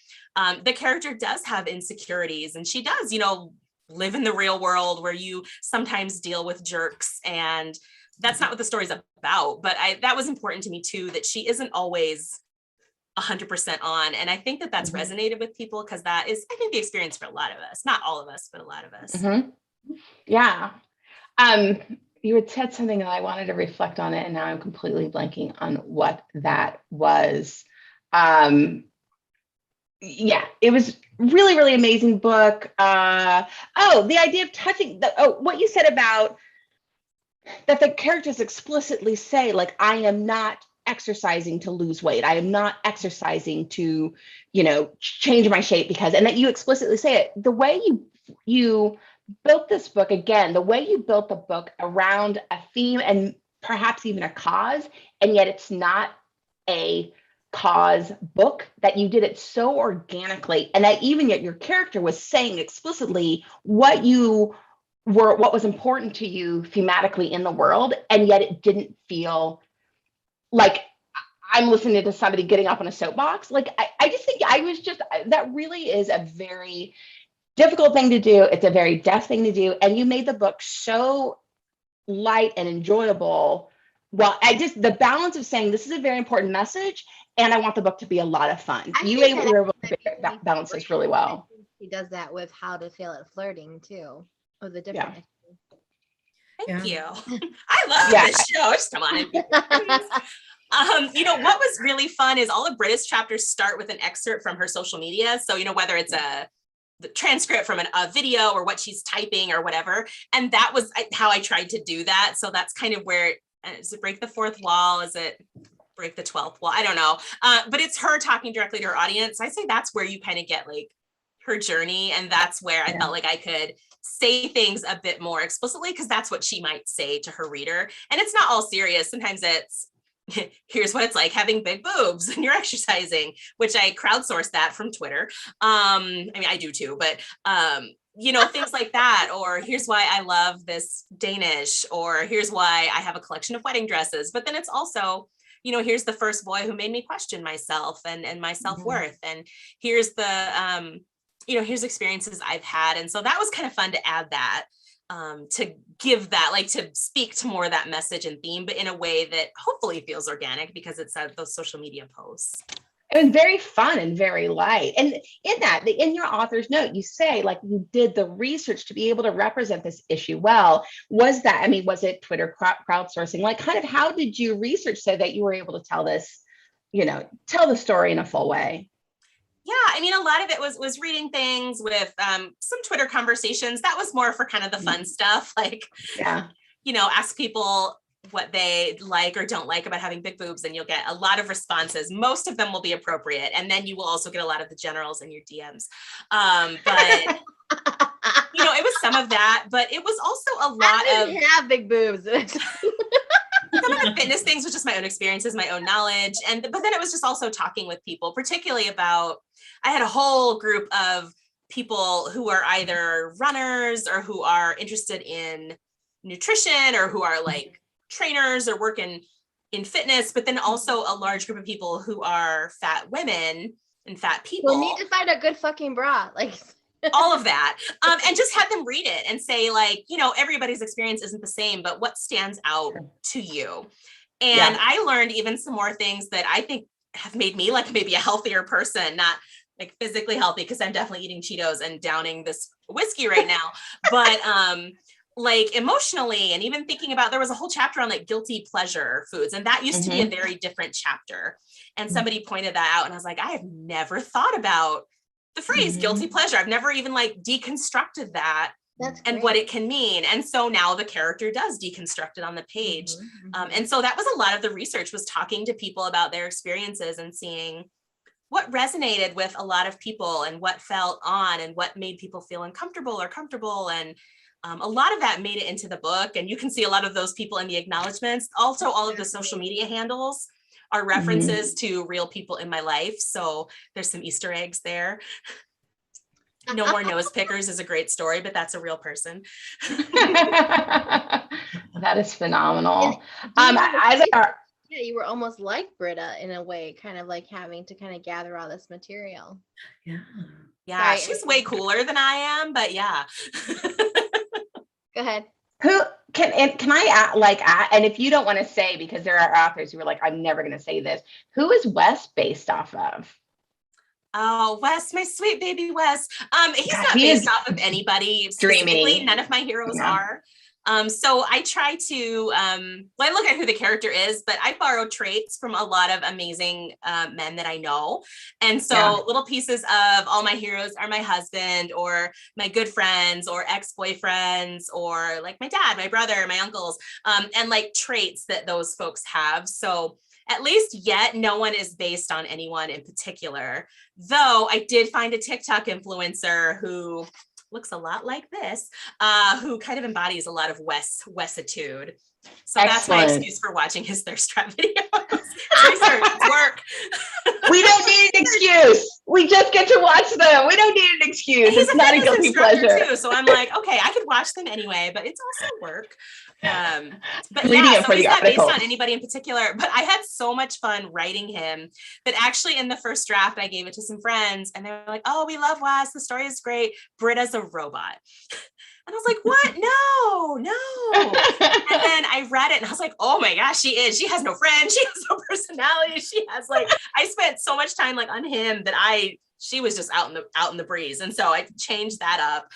the character does have insecurities, and she does, you know, live in the real world where you sometimes deal with jerks, and that's not what the story's about. But that was important to me too, that she isn't always 100% on. And I think that that's resonated with people, because that is, I think, the experience for a lot of us, not all of us, but a lot of us. Yeah. You had said something and I wanted to reflect on it, and now I'm completely blanking on what that was. Yeah, it was really, really amazing book. The idea of touching what you said about that the characters explicitly say, like, I am not exercising to lose weight. I am not exercising to, you know, change my shape because, and that you explicitly say it. The way you built this book, again, the way you built the book around a theme and perhaps even a cause, and yet it's not a cause book, that you did it so organically, and that even yet your character was saying explicitly what was important to you thematically in the world, and yet it didn't feel like I'm listening to somebody getting up on a soapbox. Like I just think that really is a very difficult thing to do. It's a very deft thing to do, and you made the book so light and enjoyable. Well, the balance of saying this is a very important message, and I want the book to be a lot of fun. You were able to balance this really well. He does that with How to Fail at Flirting too, with the different. Yeah. Thank you. I love this show. Just come on. You know, what was really fun is all the British chapters start with an excerpt from her social media. So, you know, whether it's the transcript from a video or what she's typing or whatever. And that was how I tried to do that. So that's kind of where, is it break the fourth wall? Is it break the 12th wall? I don't know. But it's her talking directly to her audience. I say that's where you kind of get like her journey. And that's where I felt like I could say things a bit more explicitly, because that's what she might say to her reader. And it's not all serious. Sometimes it's, here's what it's like having big boobs and you're exercising, which I crowdsourced that from Twitter. I mean, I do too, but you know, things like that. Or here's why I love this Danish, or here's why I have a collection of wedding dresses. But then it's also, you know, here's the first boy who made me question myself and my self-worth. And here's the, you know, here's experiences I've had. And so that was kind of fun to add that, to give that, like, to speak to more of that message and theme, but in a way that hopefully feels organic, because it's those social media posts. It was very fun and very light. And in your author's note, you say, like, you did the research to be able to represent this issue well. Was it Twitter crowdsourcing? Like, kind of how did you research so that you were able to tell the story in a full way? Yeah, I mean, a lot of it was reading things with some Twitter conversations. That was more for kind of the fun stuff, like, you know, ask people what they like or don't like about having big boobs, and you'll get a lot of responses. Most of them will be appropriate, and then you will also get a lot of the generals in your DMs. But you know, it was some of that, but it was also a lot of have big boobs. Some of the fitness things was just my own experiences, my own knowledge. But then it was just also talking with people, particularly about, I had a whole group of people who are either runners or who are interested in nutrition or who are like trainers or work in fitness, but then also a large group of people who are fat women and fat people. We'll need to find a good fucking bra. Like all of that. And just have them read it and say, like, you know, everybody's experience isn't the same, but what stands out to you? And I learned even some more things that I think have made me like maybe a healthier person, not like physically healthy, because I'm definitely eating Cheetos and downing this whiskey right now, but like emotionally, and even thinking about, there was a whole chapter on like guilty pleasure foods, and that used to be a very different chapter. And somebody pointed that out, and I was like, I have never thought about the phrase guilty pleasure. I've never even like deconstructed that. That's and great. what it can mean. And so now the character does deconstruct it on the page. And so that was a lot of the research, was talking to people about their experiences and seeing what resonated with a lot of people and what felt on and what made people feel uncomfortable or comfortable. And A lot of that made it into the book, and you can see a lot of those people in the acknowledgments. Also, all of the social media handles are references to real people in my life. So there's some Easter eggs there. No More Nose Pickers is a great story, but that's a real person. That is phenomenal. As yeah, you were almost like Britta in a way, kind of like having to kind of gather all this material. Yeah, Sorry. she's way cooler than I am, but yeah. Go ahead. Who can I and if you don't want to say, because there are authors who are like, I'm never going to say this, who is Wes based off of? Oh, Wes, my sweet baby Wes. He's not based off of anybody specifically. Dreamy. None of my heroes are. So I try to, I look at who the character is, but I borrow traits from a lot of amazing men that I know. And so little pieces of all my heroes are my husband or my good friends or ex-boyfriends or like my dad, my brother, my uncles, and like traits that those folks have. So at least yet, no one is based on anyone in particular. Though I did find a TikTok influencer who looks a lot like this, who kind of embodies a lot of Wesitude. So that's my excuse for watching his thirst trap videos. It's work. We don't need an excuse. We just get to watch them. We don't need an excuse. It's not a guilty pleasure. Too, so I'm like, okay, I could watch them anyway, but it's also work. But reading yeah, it so for he's the not based articles. on anybody in particular, but I had so much fun writing him that actually in the first draft, I gave it to some friends and they were like, oh, we love Wes. The story is great. Britta's a robot. And I was like, what? No. And then I read it and I was like, oh my gosh, she is. She has no friends. She has no personality. She has like, I spent so much time like on him that she was just out in the breeze. And so I changed that up.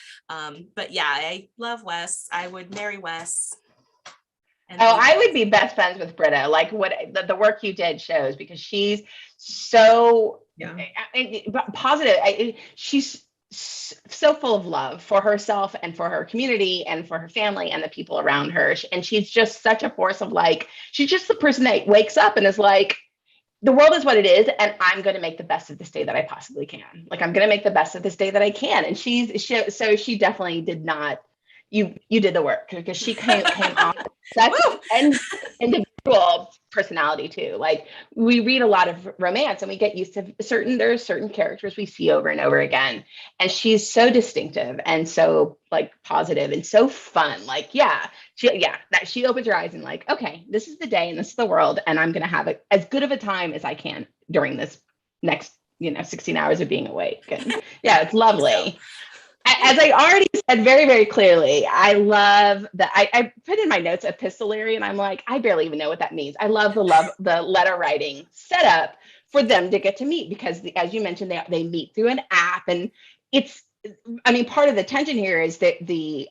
But yeah, I love Wes. I would marry Wes. I would be best friends with Britta. Like what the work you did shows, because she's so positive. She's so full of love for herself and for her community and for her family and the people around her. And she's just such a force of like, she's just the person that wakes up and is like, the world is what it is, and I'm going to make the best of this day that I possibly can. Like, I'm going to make the best of this day that I can. And she she definitely did not. You did the work, because she came off such an individual personality too. Like, we read a lot of romance and we get used to there's certain characters we see over and over again. And she's so distinctive and so like positive and so fun. Like, she opens her eyes and like, okay, this is the day and this is the world. And I'm going to have as good of a time as I can during this next, 16 hours of being awake. And yeah, it's lovely. As I already said very, very clearly, I love that. I put in my notes epistolary, and I'm like, I barely even know what that means. I love the letter writing setup for them to get to meet, because as you mentioned, they meet through an app, and part of the tension here is that the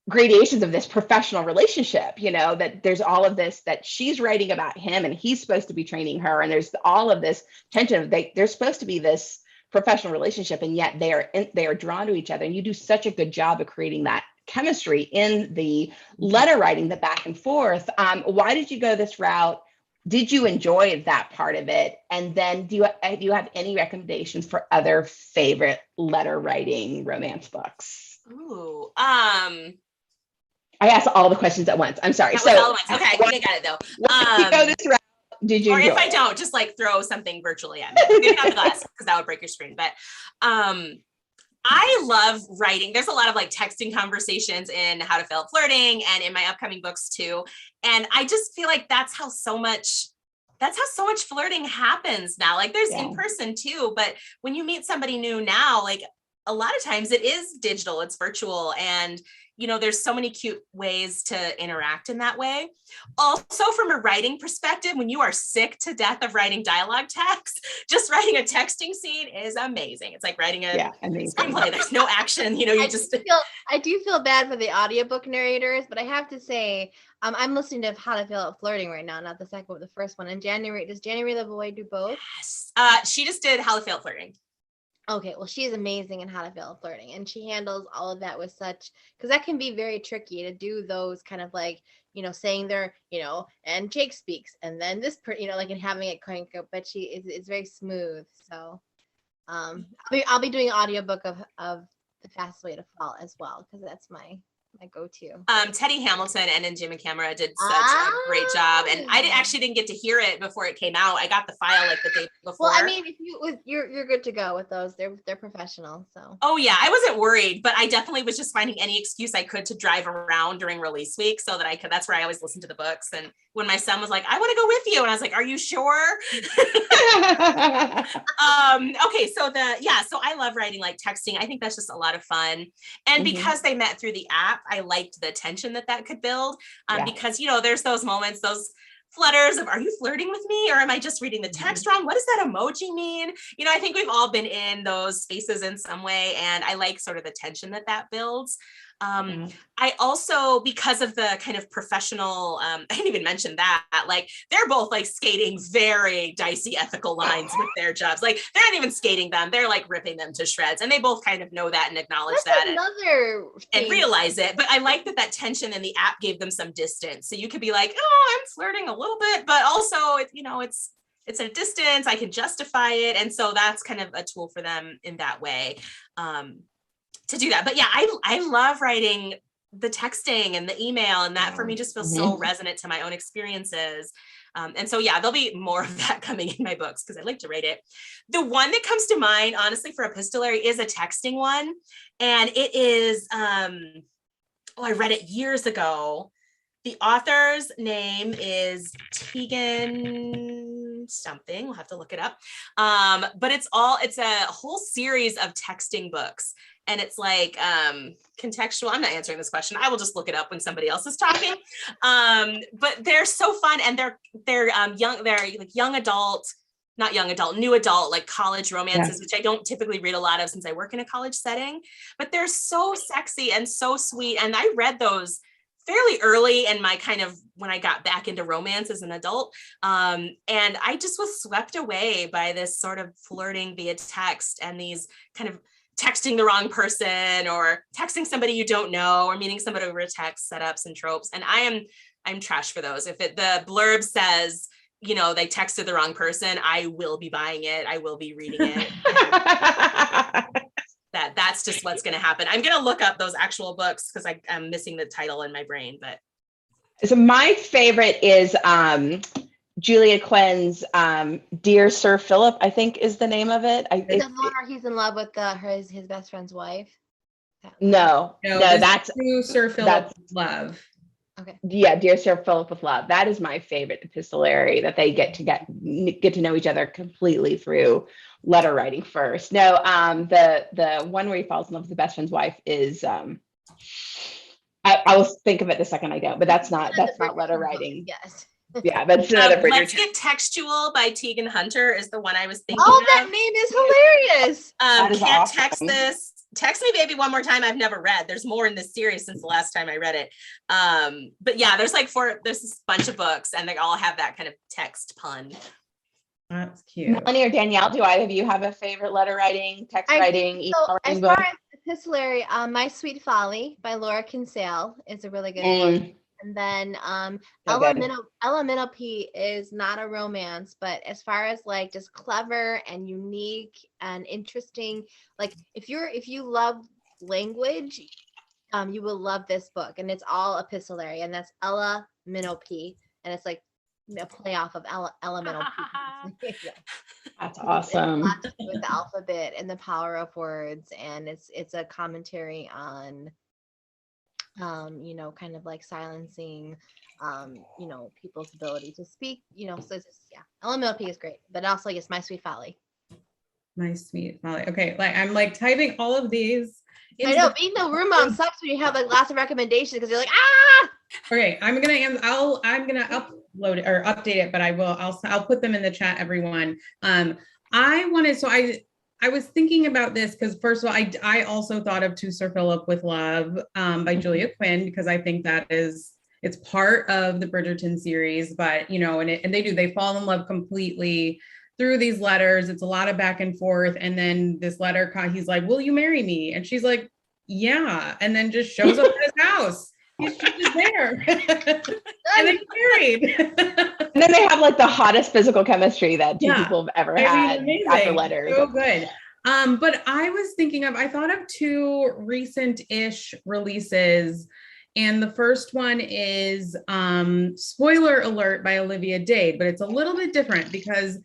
gradations of this professional relationship, that there's all of this that she's writing about him and he's supposed to be training her, and there's all of this tension of they're supposed to be this professional relationship, and yet they are drawn to each other. And you do such a good job of creating that chemistry in the letter writing, the back and forth. Why did you go this route? Did you enjoy that part of it? And then do you have any recommendations for other favorite letter writing romance books? Ooh, I asked all the questions at once. I'm sorry. Okay, I think I got it though. You go this route. Did you? Or if I don't, just like throw something virtually at me. Maybe not the glass, because that would break your screen. But I love writing. There's a lot of like texting conversations in How to Fail at Flirting and in my upcoming books too. And I just feel like that's how so much flirting happens now. Like there's in person too, but when you meet somebody new now, like a lot of times it is digital, it's virtual, and there's so many cute ways to interact in that way. Also, from a writing perspective, when you are sick to death of writing dialogue text, just writing a texting scene is amazing. It's like writing a screenplay. There's no action, I do feel bad for the audiobook narrators, but I have to say, I'm listening to How to Fail at Flirting right now, not the second, but the first one. And does January the Boy do both? Yes. She just did How to Fail at Flirting. Okay, well, she's amazing in How to Fail at Flirting, and she handles all of that with such, because that can be very tricky to do those kind of like, saying they're, and Jake speaks, and then this, like, and having it crank up, but it's very smooth. So, I'll be doing an audiobook of The Fastest Way to Fall as well, because that's my go-to. Teddy Hamilton and Jim and Camera did such a great job, and I actually didn't get to hear it before it came out. I got the file like the day before. Well, I mean, if you're good to go with those. They're professional. So. Oh yeah, I wasn't worried, but I definitely was just finding any excuse I could to drive around during release week so that I could. That's where I always listen to the books. And when my son was like, "I want to go with you," and I was like, "Are you sure?" Okay, so so I love writing like texting. I think that's just a lot of fun, and because they met through the app, I liked the tension that could build. Because there's those moments, those flutters of, are you flirting with me or am I just reading the text wrong? What does that emoji mean? I think we've all been in those spaces in some way, and I like sort of the tension that builds. I also, because of the kind of professional, I didn't even mention that, like they're both like skating very dicey ethical lines with their jobs. Like they're not even skating them, they're like ripping them to shreds, and they both kind of know that and acknowledge that and realize it. But I like that tension in the app gave them some distance. So you could be like, oh, I'm flirting a little bit, but also it's a distance, I can justify it. And so that's kind of a tool for them in that way. To do that. But yeah, I love writing the texting and the email, and that for me just feels so resonant to my own experiences. And so yeah, there'll be more of that coming in my books because I like to write it. The one that comes to mind, honestly, for epistolary is a texting one. And it is, I read it years ago. The author's name is Tegan something. We'll have to look it up. But it's a whole series of texting books. And it's like contextual. I'm not answering this question. I will just look it up when somebody else is talking. But they're so fun, and they're young. They're like young adult, not young adult, new adult, like college romances, which I don't typically read a lot of since I work in a college setting. But they're so sexy and so sweet. And I read those fairly early in my kind of when I got back into romance as an adult. And I just was swept away by this sort of flirting via text and these kind of texting the wrong person or texting somebody you don't know or meeting somebody over text setups and tropes. And I'm trash for those. If the blurb says, they texted the wrong person, I will be buying it. I will be reading it. That's just what's going to happen. I'm going to look up those actual books because I'm missing the title in my brain, but. So my favorite is Julia Quinn's Dear Sir Philip, I think is the name of it. Is it the one where he's in love with his best friend's wife? No, that's Dear Sir Philip with Love. Okay. Yeah, Dear Sir Philip with Love. That is my favorite epistolary, that they get to know each other completely through letter writing first. No, the one where he falls in love with the best friend's wife is I will think of it the second I go, but that's not letter writing. Yes. Yeah, that's another Bridgerton. Let's Get Textual by Tegan Hunter is the one I was thinking of. That name is hilarious. Can't awesome. Text this. Text Me Baby One More Time. I've never read. There's more in this series since the last time I read it. But yeah, there's this bunch of books and they all have that kind of text pun. That's cute. Melanie or Danielle, do either of you have a favorite letter writing, text writing, email writing book? As far as epistolary, My Sweet Folly by Laura Kinsale is a really good book. And then Elemental P is not a romance, but as far as like just clever and unique and interesting, like if you love language, you will love this book. And it's all epistolary, and that's Elemental P, and it's like a play off of Elemental P. That's awesome. It's a lot to do with the alphabet and the power of words, and it's a commentary on kind of like silencing, people's ability to speak, so it's just, Elemental P is great, but also, yes, My Sweet Folly. My Sweet Folly. Okay, like I'm like typing all of these. I know, being the room mom sucks when you have like lots of recommendations because you're like, ah! Okay, I'm gonna upload it or update it, but I'll put them in the chat, everyone. I was thinking about this because first of all, I also thought of To Sir Philip with Love by Julia Quinn, because I think it's part of the Bridgerton series, but they fall in love completely through these letters. It's a lot of back and forth. And then this letter, he's like, will you marry me? And she's like, yeah. And then just shows up at his house. She's just there. And they're married. And then they have like the hottest physical chemistry that two people have ever had after letters. So good. But I thought of two recent-ish releases. And the first one is Spoiler Alert by Olivia Dade, but it's a little bit different because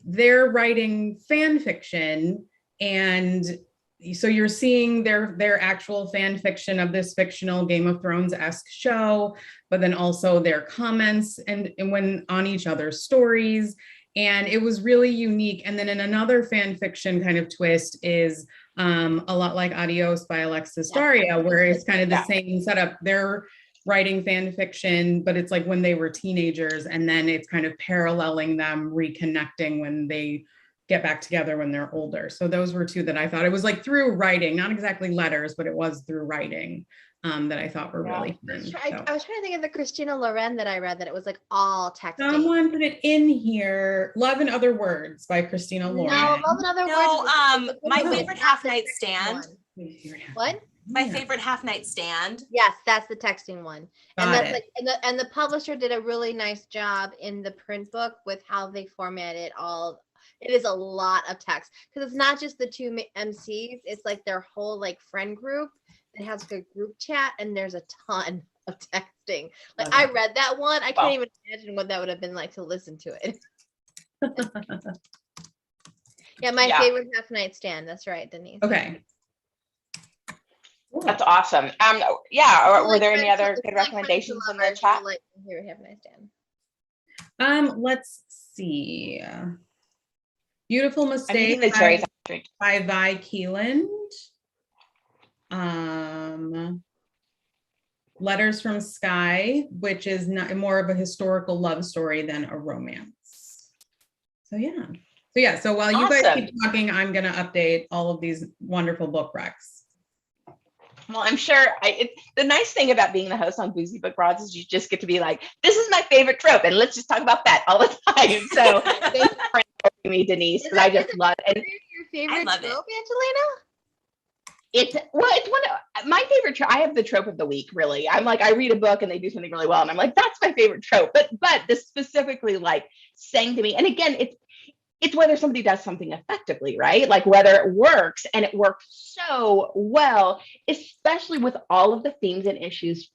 they're writing fan fiction, and so you're seeing their actual fan fiction of this fictional Game of Thrones-esque show, but then also their comments and when on each other's stories. And it was really unique. And then in another fan fiction kind of twist is a lot like Adios by Alexis Daria, where it's kind of the same setup. They're writing fan fiction, but it's like when they were teenagers, and then it's kind of paralleling them reconnecting when they get back together when they're older. So those were two that I thought, it was like through writing, not exactly letters, but it was through writing that I thought were really fun. I was trying to think of the Christina Loren that I read, that it was like all texting. Someone put it in here. Love in Other Words by Christina Loren. No, Love in Other Words. My favorite half night stand. What? My favorite half night stand. Yes, that's the texting one. And Got that's it. like and the publisher did a really nice job in the print book with how they formatted all. It is a lot of text because it's not just the two MCs, it's like their whole like friend group. It has like a group chat, and there's a ton of texting. Like I read that one, I can't even imagine what that would have been like to listen to it. My favorite half night stand. That's right, Denise. Okay. That's awesome. Were there any other good recommendations in the chat? Like favorite half night stand. Let's see. Beautiful I'm eating Mistake the cherries. by Vi Keeland. Letters from Sky, which is more of a historical love story than a romance. So while you guys keep talking, I'm going to update all of these wonderful book recs. Well, I'm sure the nice thing about being the host on Boozy Book Rods is you just get to be like, this is my favorite trope, and let's just talk about that all the time. So thank you for inviting me, Denise, because I just love it. Your favorite trope, Angelina? It's one of my favorite. I have the trope of the week, really. I'm like, I read a book and they do something really well, and I'm like, that's my favorite trope. But this specifically like saying to me, and again, it's whether somebody does something effectively, right? Like whether it works, and it works so well, especially with all of the themes and issues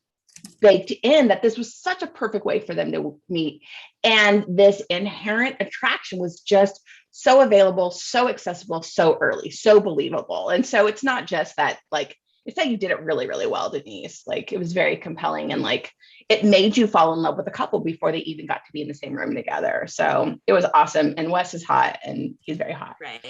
baked in, that this was such a perfect way for them to meet. And this inherent attraction was just so available, so accessible, so early, so believable. And so it's not just that, like, it's that you did it really, really well, Denise. Like, it was very compelling, and like it made you fall in love with a couple before they even got to be in the same room together. So it was awesome. And Wes is hot, and he's very hot. Right.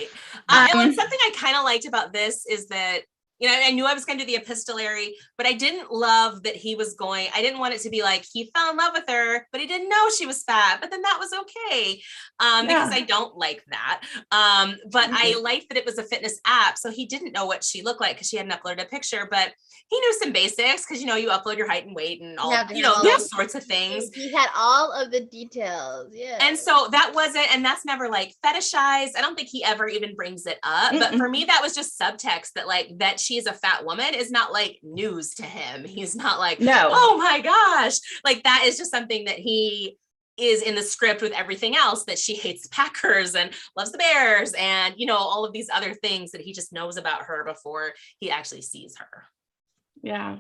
And something I kind of liked about this is that, you know, I knew I was going to do the epistolary, but I didn't love that I didn't want it to be like, he fell in love with her, but he didn't know she was fat, but then that was okay. Because I don't like that. But I liked that it was a fitness app. So he didn't know what she looked like because she hadn't uploaded a picture, but he knew some basics because, you know, you upload your height and weight and all, those sorts of things. He had all of the details. Yeah. And so that wasn't, and that's never like fetishized. I don't think he ever even brings it up, but for me, that was just subtext that like, that she's a fat woman is not like news to him. He's not like, no, oh my gosh. Like that is just something that he is in the script with everything else, that she hates the Packers and loves the Bears and, you know, all of these other things that he just knows about her before he actually sees her. Yeah.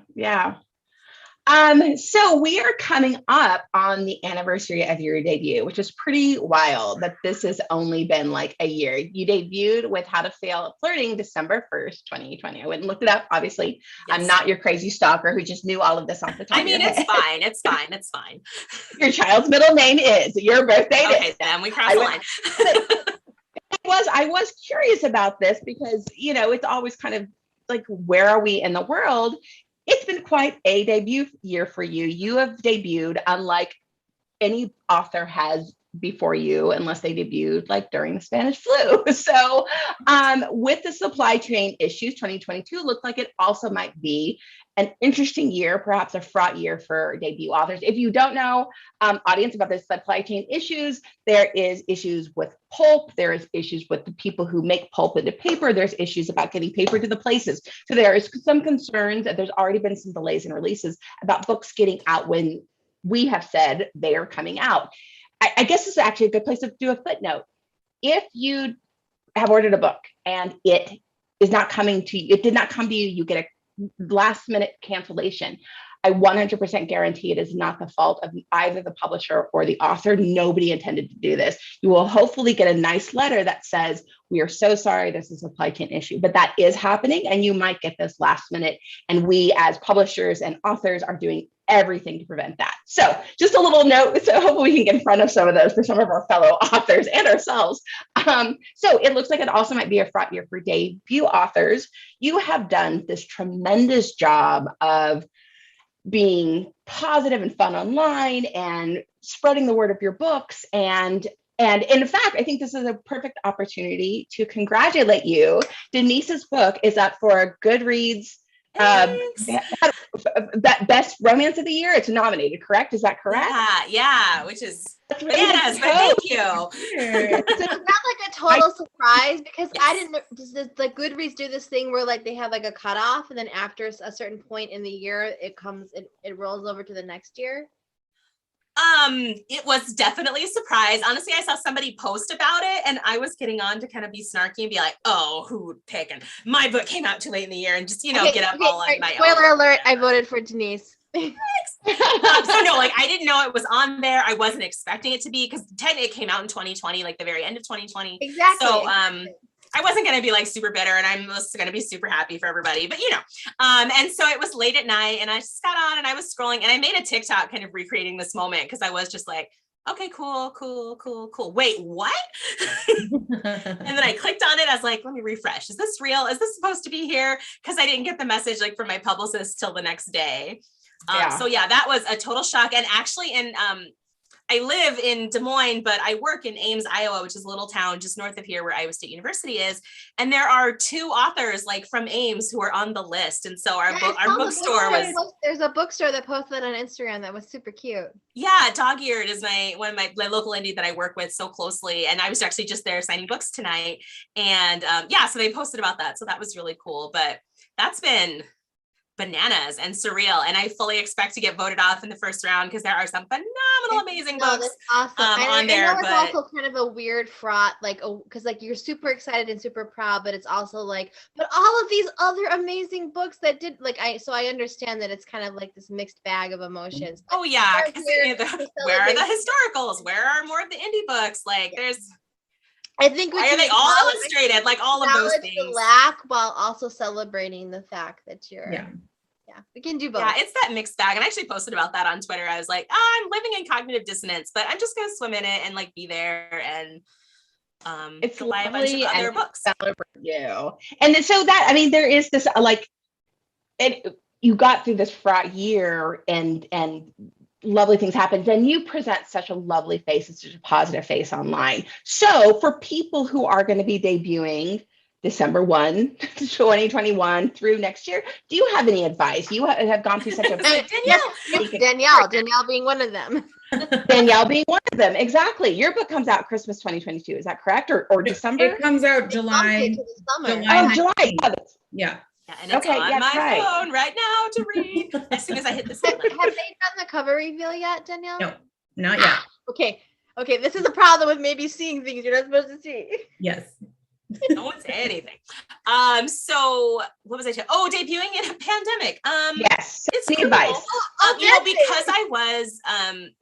So we are coming up on the anniversary of your debut, which is pretty wild that this has only been like a year. You debuted with How to Fail at Flirting December 1st, 2020. I went and looked it up. Obviously, yes. I'm not your crazy stalker who just knew all of this off the top of your head. It's fine. Your child's middle name is, your birthday okay, is. Then we cross the line. I was curious about this because, you know, it's always kind of like, where are we in the world? It's been quite a debut year for you. You have debuted unlike any author has before you, unless they debuted like during the Spanish flu. So with the supply chain issues, 2022 looked like it also might be an interesting year, perhaps a fraught year for debut authors. If you don't know, audience, about the supply chain issues, there is issues with pulp. There is issues with the people who make pulp into paper. There's issues about getting paper to the places. So there is some concerns that there's already been some delays in releases about books getting out when we have said they are coming out. I guess this is actually a good place to do a footnote. If you have ordered a book and it is not coming to you, it did not come to you, you get a last minute cancellation, I 100% guarantee it is not the fault of either the publisher or the author. Nobody intended to do this. You will hopefully get a nice letter that says, we are so sorry, this is a supply chain issue, but that is happening and you might get this last minute. And we as publishers and authors are doing everything to prevent that. So just a little note, so hopefully we can get in front of some of those for some of our fellow authors and ourselves. So it looks like it also might be a fraught year for debut authors. You have done this tremendous job of being positive and fun online and spreading the word of your books. And in fact, I think this is a perfect opportunity to congratulate you. Denise's book is up for a Goodreads best romance of the year. It's nominated, correct? Is that correct? Yeah, which is really bananas, but thank you. So it's not like a total surprise because I didn't know, does the Goodreads do this thing where like they have like a cutoff and then after a certain point in the year, it rolls over to the next year? It was definitely a surprise. Honestly, I saw somebody post about it and I was getting on to kind of be snarky and be like, oh, who would pick? And my book came out too late in the year and just, get up all on my own. Spoiler alert, I voted for Denise. So no, like I didn't know it was on there. I wasn't expecting it to be because technically it came out in 2020, like the very end of 2020. Exactly. So I wasn't going to be like super bitter and I'm just going to be super happy for everybody, but and so it was late at night and I just got on and I was scrolling and I made a TikTok kind of recreating this moment because I was just like, okay, cool. Wait, what? And then I clicked on it. I was like, let me refresh. Is this real? Is this supposed to be here? Because I didn't get the message like from my publicist till the next day. So yeah, that was a total shock. And actually I live in Des Moines, but I work in Ames, Iowa, which is a little town just north of here where Iowa State University is. And there are 2 authors like from Ames who are on the list. And so our bookstore was. There's a bookstore that posted on Instagram that was super cute. Yeah, Dog Eared is one of my local indie that I work with so closely. And I was actually just there signing books tonight. And so they posted about that. So that was really cool. But that's been bananas and surreal, and I fully expect to get voted off in the first round because there are some phenomenal, amazing books that's awesome. on there. But it's also kind of a weird fraught, like, because like you're super excited and super proud, but it's also like, but all of these other amazing books that did like so I understand that it's kind of like this mixed bag of emotions. Oh yeah, where are the historicals? Where are more of the indie books? Like there's. I think why are they all illustrated? Like all of those things. The lack while also celebrating the fact that you're. Yeah, we can do both. Yeah, it's that mixed bag. And I actually posted about that on Twitter. I was like, I'm living in cognitive dissonance, but I'm just gonna swim in it and like be there and it's buy a bunch of other books. Celebrate you. And so that there is this you got through this fraught year and lovely things happened, then you present such a lovely face and such a positive face online. So for people who are going to be debuting December 1, 2021 through next year, do you have any advice? You have gone through such a Danielle being one of them. Danielle being one of them. Exactly. Your book comes out Christmas 2022. Is that correct? Or December? It comes out July. July. Yeah. Yeah, and it's on my phone right now to read as soon as I hit this. Have they done the cover reveal yet, Danielle? No, not yet. Okay, this is a problem with maybe seeing things you're not supposed to see. Yes. No one say anything. So what was I saying? Oh, debuting in a pandemic. Yes. It's cool. Advice.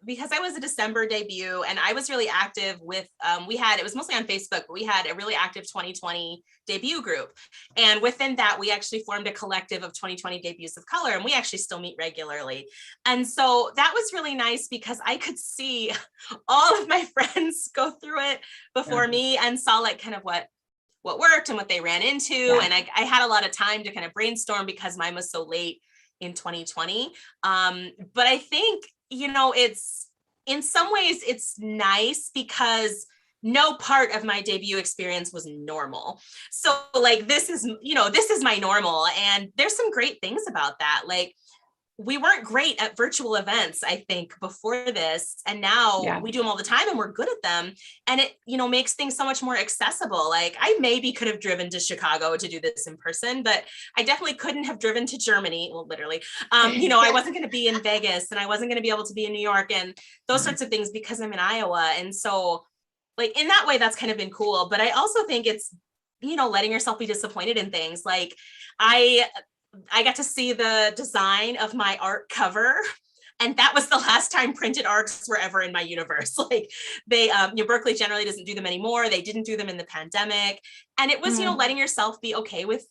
Because I was a December debut and I was really active with it was mostly on Facebook, but we had a really active 2020 debut group. And within that, we actually formed a collective of 2020 debuts of color, and we actually still meet regularly. And so that was really nice because I could see all of my friends go through it before me and saw like kind of what worked and what they ran into. Yeah. And I had a lot of time to kind of brainstorm because mine was so late in 2020. But I think, it's in some ways it's nice because no part of my debut experience was normal. So like, this is my normal. And there's some great things about that. Like, we weren't great at virtual events, I think, before this. And now we do them all the time and we're good at them. And it, makes things so much more accessible. Like I maybe could have driven to Chicago to do this in person, but I definitely couldn't have driven to Germany. Well, literally, I wasn't going to be in Vegas and I wasn't going to be able to be in New York and those sorts of things because I'm in Iowa. And so like in that way, that's kind of been cool. But I also think it's letting yourself be disappointed in things. Like I got to see the design of my art cover, and that was the last time printed arts were ever in my universe. Like they, Berkeley generally doesn't do them anymore. They didn't do them in the pandemic. And it was, letting yourself be okay with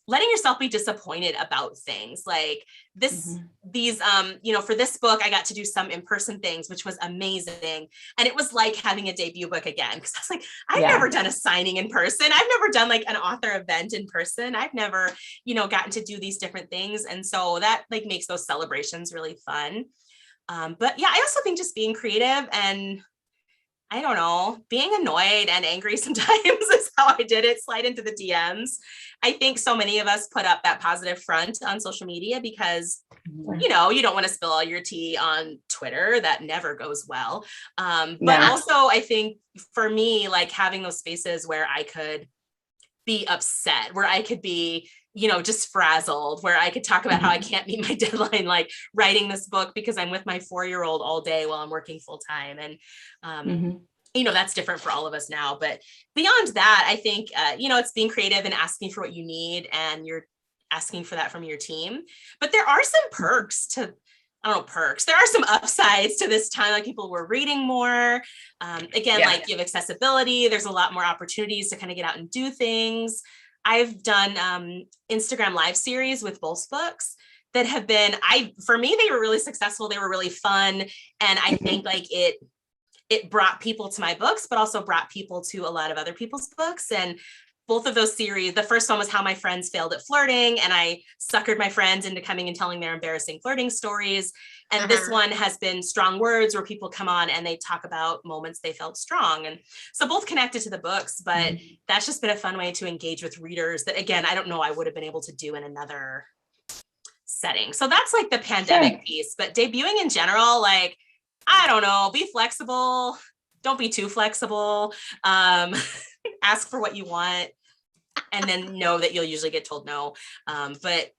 letting yourself be disappointed about things like this, these, for this book, I got to do some in-person things, which was amazing. And it was like having a debut book again. Cause I was like, I've never done a signing in person. I've never done like an author event in person. I've never, gotten to do these different things. And so that like makes those celebrations really fun. But yeah, I also think just being creative and I don't know, being annoyed and angry sometimes is how I did it, slide into the DMs. I think so many of us put up that positive front on social media because, you don't want to spill all your tea on Twitter. That never goes well. But also I think for me, like having those spaces where I could be upset, where I could be, just frazzled, where I could talk about how I can't meet my deadline, like writing this book because I'm with my 4-year-old all day while I'm working full time. And, that's different for all of us now. But beyond that, I think, it's being creative and asking for what you need, and you're asking for that from your team. But there are some perks to, perks. There are some upsides to this time. Like people were reading more. Again, like you have accessibility. There's a lot more opportunities to kind of get out and do things. I've done Instagram live series with both books that have been, for me, they were really successful. They were really fun. And I think like it brought people to my books, but also brought people to a lot of other people's books. And both of those series, the first one was how my friends failed at flirting, and I suckered my friends into coming and telling their embarrassing flirting stories. And this one has been strong words, where people come on and they talk about moments they felt strong. And so both connected to the books, but that's just been a fun way to engage with readers that, again, I don't know I would have been able to do in another setting. So that's like the pandemic piece, but debuting in general, like, I don't know, be flexible. Don't be too flexible. Ask for what you want, and then know that you'll usually get told no. But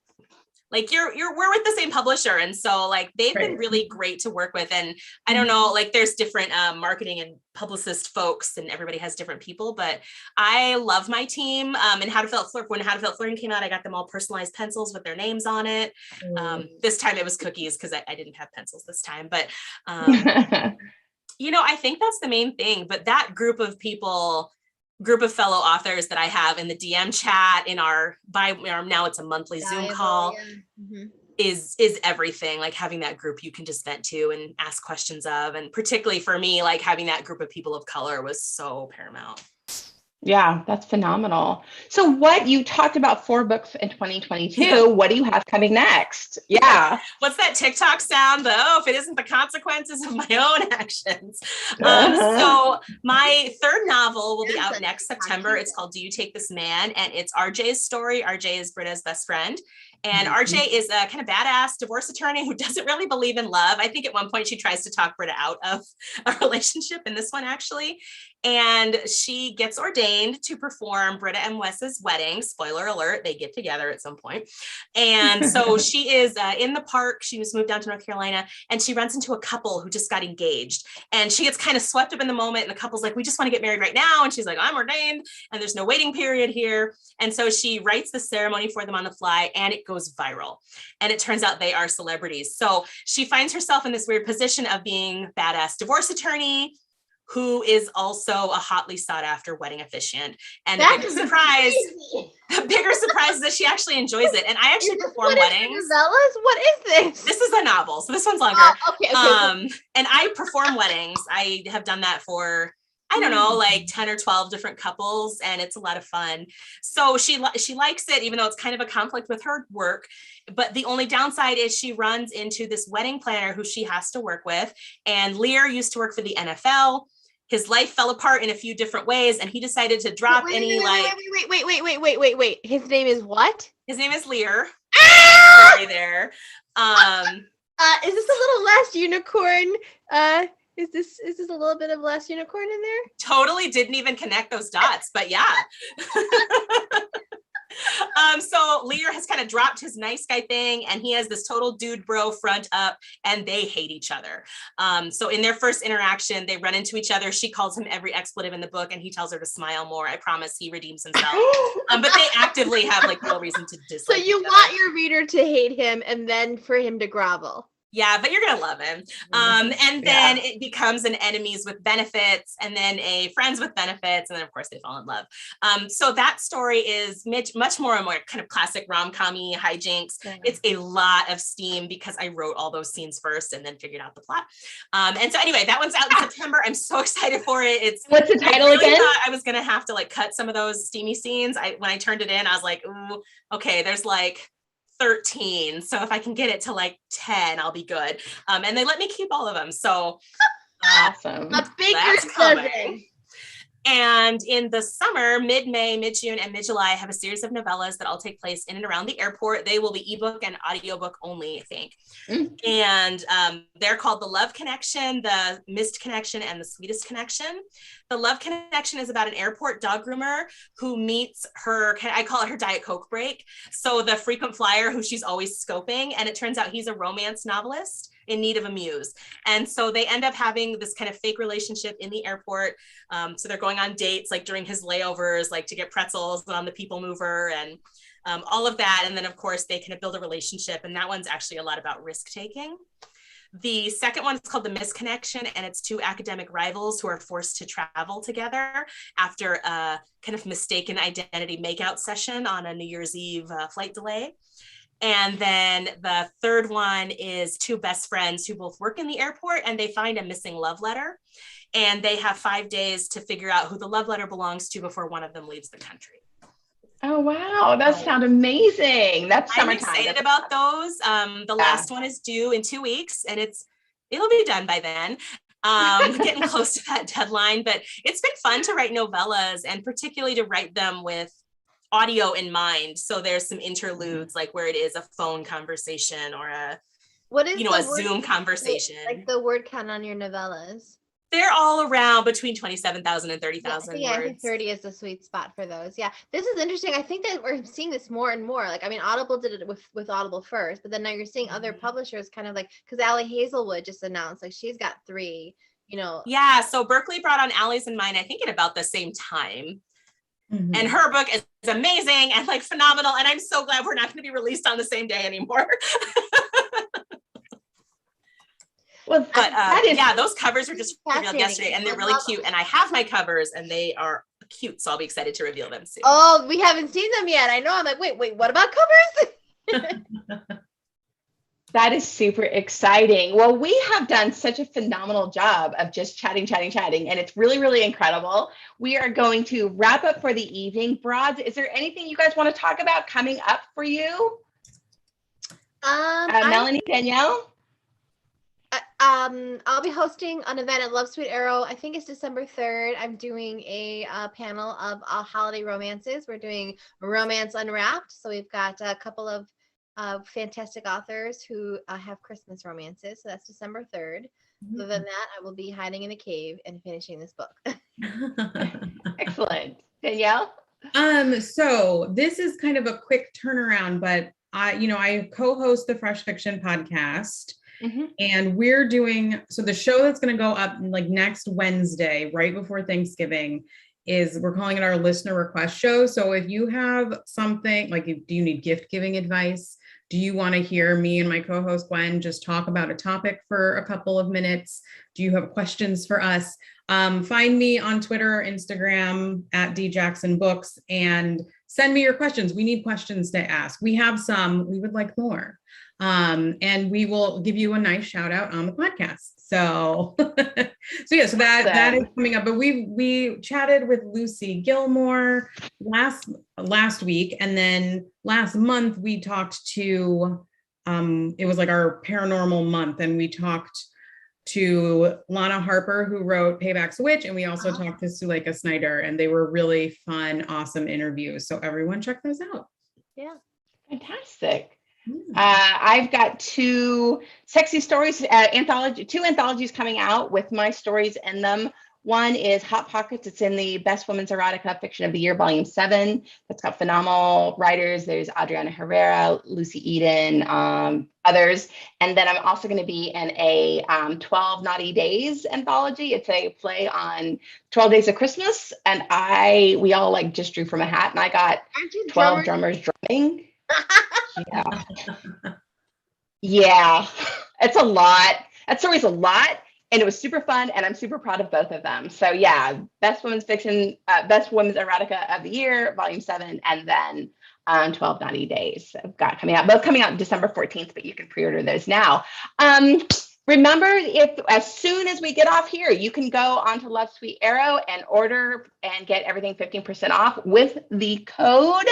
like we're with the same publisher, and so like they've been really great to work with. And I don't know, like there's different marketing and publicist folks, and everybody has different people, but I love my team. And How to Fail at Flirt, when How to Fail at Flirting came out, I got them all personalized pencils with their names on it. This time it was cookies because I didn't have pencils this time, but I think that's the main thing. But that group of fellow authors that I have in the DM chat, in our now it's a monthly Zoom call, is everything. Like having that group you can just vent to and ask questions of. And particularly for me, like having that group of people of color was so paramount. Yeah, that's phenomenal. So what you talked about 4 books in 2022, what do you have coming next? Yeah. What's that TikTok sound? If it isn't the consequences of my own actions. So my 3rd novel will be out next September. It's called Do You Take This Man? And it's RJ's story. RJ is Britta's best friend. And RJ is a kind of badass divorce attorney who doesn't really believe in love. I think at one point she tries to talk Britta out of a relationship, in this one actually. And she gets ordained to perform Britta and Wes's wedding. Spoiler alert, they get together at some point. And so she is in the park. She was moved down to North Carolina, and she runs into a couple who just got engaged. And she gets kind of swept up in the moment. And the couple's like, we just want to get married right now. And she's like, I'm ordained, and there's no waiting period here. And so she writes the ceremony for them on the fly, and it goes viral. And it turns out they are celebrities. So she finds herself in this weird position of being badass divorce attorney who is also a hotly sought after wedding officiant. And the bigger surprise is that she actually enjoys it. And I actually perform weddings. Novellas? What is this? This is a novel. So this one's longer. Oh, okay. And I perform weddings. I have done that for, I don't know, like 10 or 12 different couples, and it's a lot of fun. So she likes it, even though it's kind of a conflict with her work. But the only downside is she runs into this wedding planner who she has to work with. And Lear used to work for the NFL. His life fell apart in a few different ways, and he decided to drop Wait. His name is what? His name is Lear. Ah! Sorry there. Is this a little Last Unicorn? Is this a little bit of Last Unicorn in there? Totally didn't even connect those dots, but yeah. So Lear has kind of dropped his nice guy thing, and he has this total dude bro front up, and they hate each other. So in their first interaction, they run into each other. She calls him every expletive in the book, and he tells her to smile more. I promise he redeems himself. But they actively have like no reason to dislike. So you want your reader to hate him and then for him to grovel. Yeah, but you're gonna love him. And then it becomes an enemies with benefits, and then a friends with benefits, and then of course they fall in love. So that story is much more kind of classic rom-com-y hijinks. Yeah. It's a lot of steam because I wrote all those scenes first and then figured out the plot. And so anyway, that one's out in September. I'm so excited for it. What's the title I really again? thought I was gonna have to like cut some of those steamy scenes. When I turned it in, I was like, ooh, okay, there's like 13, so if I can get it to like 10, I'll be good. And they let me keep all of them, so Awesome. A baker's that's coming. dozen. And in the summer, mid-May, mid-June, and mid-July, I have a series of novellas that all take place in and around the airport. They will be ebook and audiobook only, I think. And they're called The Love Connection, The Misconnection, and The Sweetest Connection. The Love Connection is about an airport dog groomer who meets her, I call it her Diet Coke break. So the frequent flyer who she's always scoping, and it turns out he's a romance novelist in need of a muse. And so they end up having this kind of fake relationship in the airport. So they're going on dates like during his layovers, like to get pretzels on the people mover and all of that. And then of course they kind of build a relationship, and that one's actually a lot about risk taking. The second one is called The Misconnection, and it's two academic rivals who are forced to travel together after a kind of mistaken identity makeout session on a New Year's Eve flight delay. And then the third one is two best friends who both work in the airport, and they find a missing love letter. And they have 5 days to figure out who the love letter belongs to before one of them leaves the country. Oh, wow. That sounds amazing. That's I'm summertime. excited about those. The last one is due in 2 weeks, and it'll be done by then. Getting close to that deadline, but it's been fun to write novellas, and particularly to write them with audio in mind. So there's some interludes, like where it is a phone conversation or a Zoom conversation. Like the word count on your novellas. They're all around between 27,000 and 30,000 yeah, words. I think 30 is the sweet spot for those. Yeah, this is interesting. I think that we're seeing this more and more. Like, I mean, Audible did it with Audible first, but then now you're seeing other publishers kind of like, because Allie Hazelwood just announced like she's got 3. Yeah, so Berkeley brought on Allie's and mine, I think at about the same time. Mm-hmm. And her book is amazing and like phenomenal. And I'm so glad we're not going to be released on the same day anymore. Well, but those covers were just revealed yesterday, and they're really cute. And I have my covers, and they are cute, so I'll be excited to reveal them soon. Oh, we haven't seen them yet. I know. I'm like, wait, what about covers? That is super exciting. Well, we have done such a phenomenal job of just chatting, and it's really, really incredible. We are going to wrap up for the evening. Broads, is there anything you guys want to talk about coming up for you? Melanie, Danielle? I'll be hosting an event at Love Sweet Arrow. I think it's December 3rd. I'm doing a panel of holiday romances. We're doing Romance Unwrapped. So we've got a couple of fantastic authors who have Christmas romances. So that's December 3rd. Mm-hmm. Other than that, I will be hiding in a cave and finishing this book. Excellent. Danielle? So this is kind of a quick turnaround, but I co-host the Fresh Fiction podcast. Mm-hmm. And we're doing, so the show that's going to go up like next Wednesday, right before Thanksgiving, we're calling it our listener request show. So if you have something like, do you need gift giving advice? Do you want to hear me and my co-host Gwen just talk about a topic for a couple of minutes? Do you have questions for us? Find me on Twitter or Instagram at djacksonbooks and send me your questions. We need questions to ask. We have some, we would like more. And we will give you a nice shout out on the podcast. So, that is coming up. But we chatted with Lucy Gilmore last week, and then last month we talked to it was like our paranormal month, and we talked to Lana Harper, who wrote Payback's a Witch, and we also talked to Suleika Snyder, and they were really fun, awesome interviews. So everyone check those out. Yeah, fantastic. I've got 2 sexy stories, two anthologies coming out with my stories in them. One is Hot Pockets. It's in the Best Women's Erotica Fiction of the Year, Volume 7. That's got phenomenal writers. There's Adriana Herrera, Lucy Eden, others. And then I'm also going to be in a 12 Naughty Days anthology. It's a play on 12 Days of Christmas. And we all like just drew from a hat. And I got 12 drummers drumming. Yeah. Yeah. It's a lot. That story's a lot. And it was super fun, and I'm super proud of both of them. So yeah, Best Women's Fiction, Best Women's Erotica of the Year, Volume 7, and then 12 Naughty Days. I've got coming out, both coming out December 14th, but you can pre-order those now. Remember, if as soon as we get off here, you can go onto Love Sweet Arrow and order and get everything 15% off with the code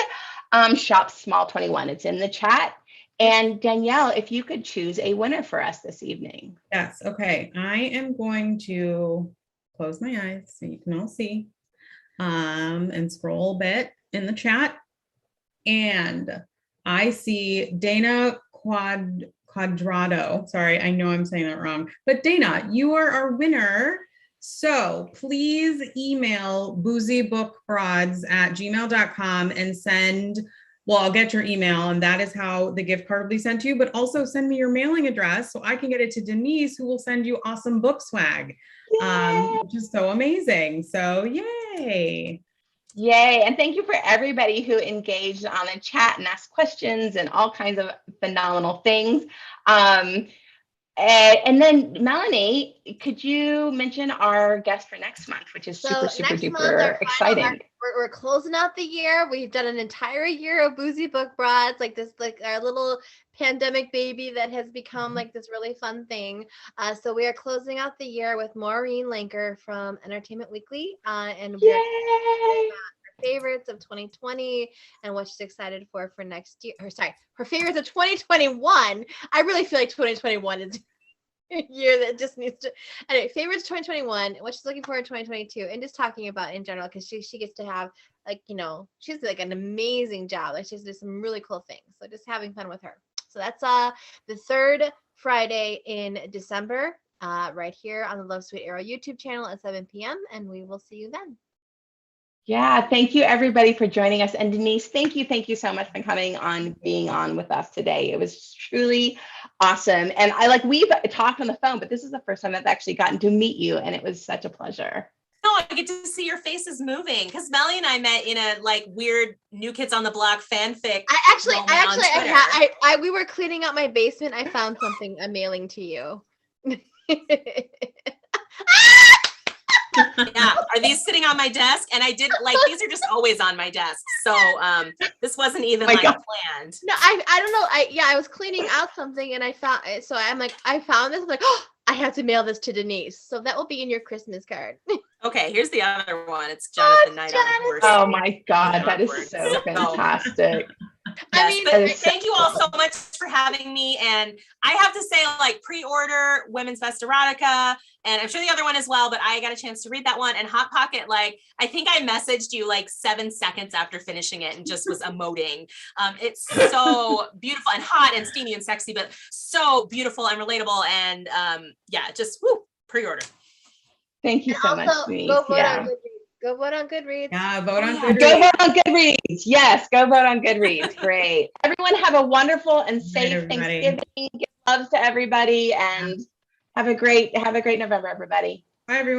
SHOPSMALL21. It's in the chat. And Danielle, if you could choose a winner for us this evening. Yes. Okay. I am going to close my eyes so you can all see and scroll a bit in the chat. And I see Dana Quadrado. Sorry, I know I'm saying that wrong. But Dana, you are our winner. So please email boozybookbroads@gmail.com and send. Well, I'll get your email, and that is how the gift card will be sent to you, but also send me your mailing address so I can get it to Denise, who will send you awesome book swag, which is so amazing. So yay. Yay. And thank you for everybody who engaged on the chat and asked questions and all kinds of phenomenal things. And then Melanie, could you mention our guest for next month, which is super duper exciting. We're closing out the year. We've done an entire year of Boozy Book Broads, like our little pandemic baby that has become like this really fun thing. So we are closing out the year with Maureen Lanker from Entertainment Weekly, and we're talking about her favorites of 2020 and what she's excited for next year. Her favorites of 2021. I really feel like 2021 is a year that just needs to. Anyway, favorites 2021, what she's looking for in 2022, and just talking about in general, because she gets to have, like, she's like an amazing job. Like, she's doing some really cool things. So just having fun with her. So that's the third Friday in December, right here on the Love Sweet Arrow YouTube channel at 7 p.m. And we will see you then. Yeah, thank you everybody for joining us. And Denise, thank you so much for being on with us today. It was truly awesome. And we've talked on the phone, but this is the first time I've actually gotten to meet you, and it was such a pleasure. No, I get to see your faces moving, because Melly and I met in a weird New Kids on the Block fanfic. We were cleaning out my basement. I found something I'm mailing to you. Yeah, are these sitting on my desk? And I did these are just always on my desk. So this wasn't even planned. No, I don't know. I was cleaning out something and I found it. So I found this. I'm like, oh, I have to mail this to Denise. So that will be in your Christmas card. Okay, here's the other one. It's Jonathan Knight on the horse. Oh my God, that is so fantastic. Yes, thank you all so much for having me. And I have to say, pre-order Women's Best Erotica, and I'm sure the other one as well, but I got a chance to read that one. And Hot Pocket, I think I messaged you 7 seconds after finishing it and just was emoting. It's so beautiful and hot and steamy and sexy, but so beautiful and relatable. And just pre-order. Thank you so much, Denise. Go vote on Goodreads. Yeah, vote on Goodreads. Go vote on Goodreads. Yes, go vote on Goodreads. Great. Everyone have a wonderful and safe Thanksgiving. Give loves to everybody, and have a great November, everybody. Bye, everyone.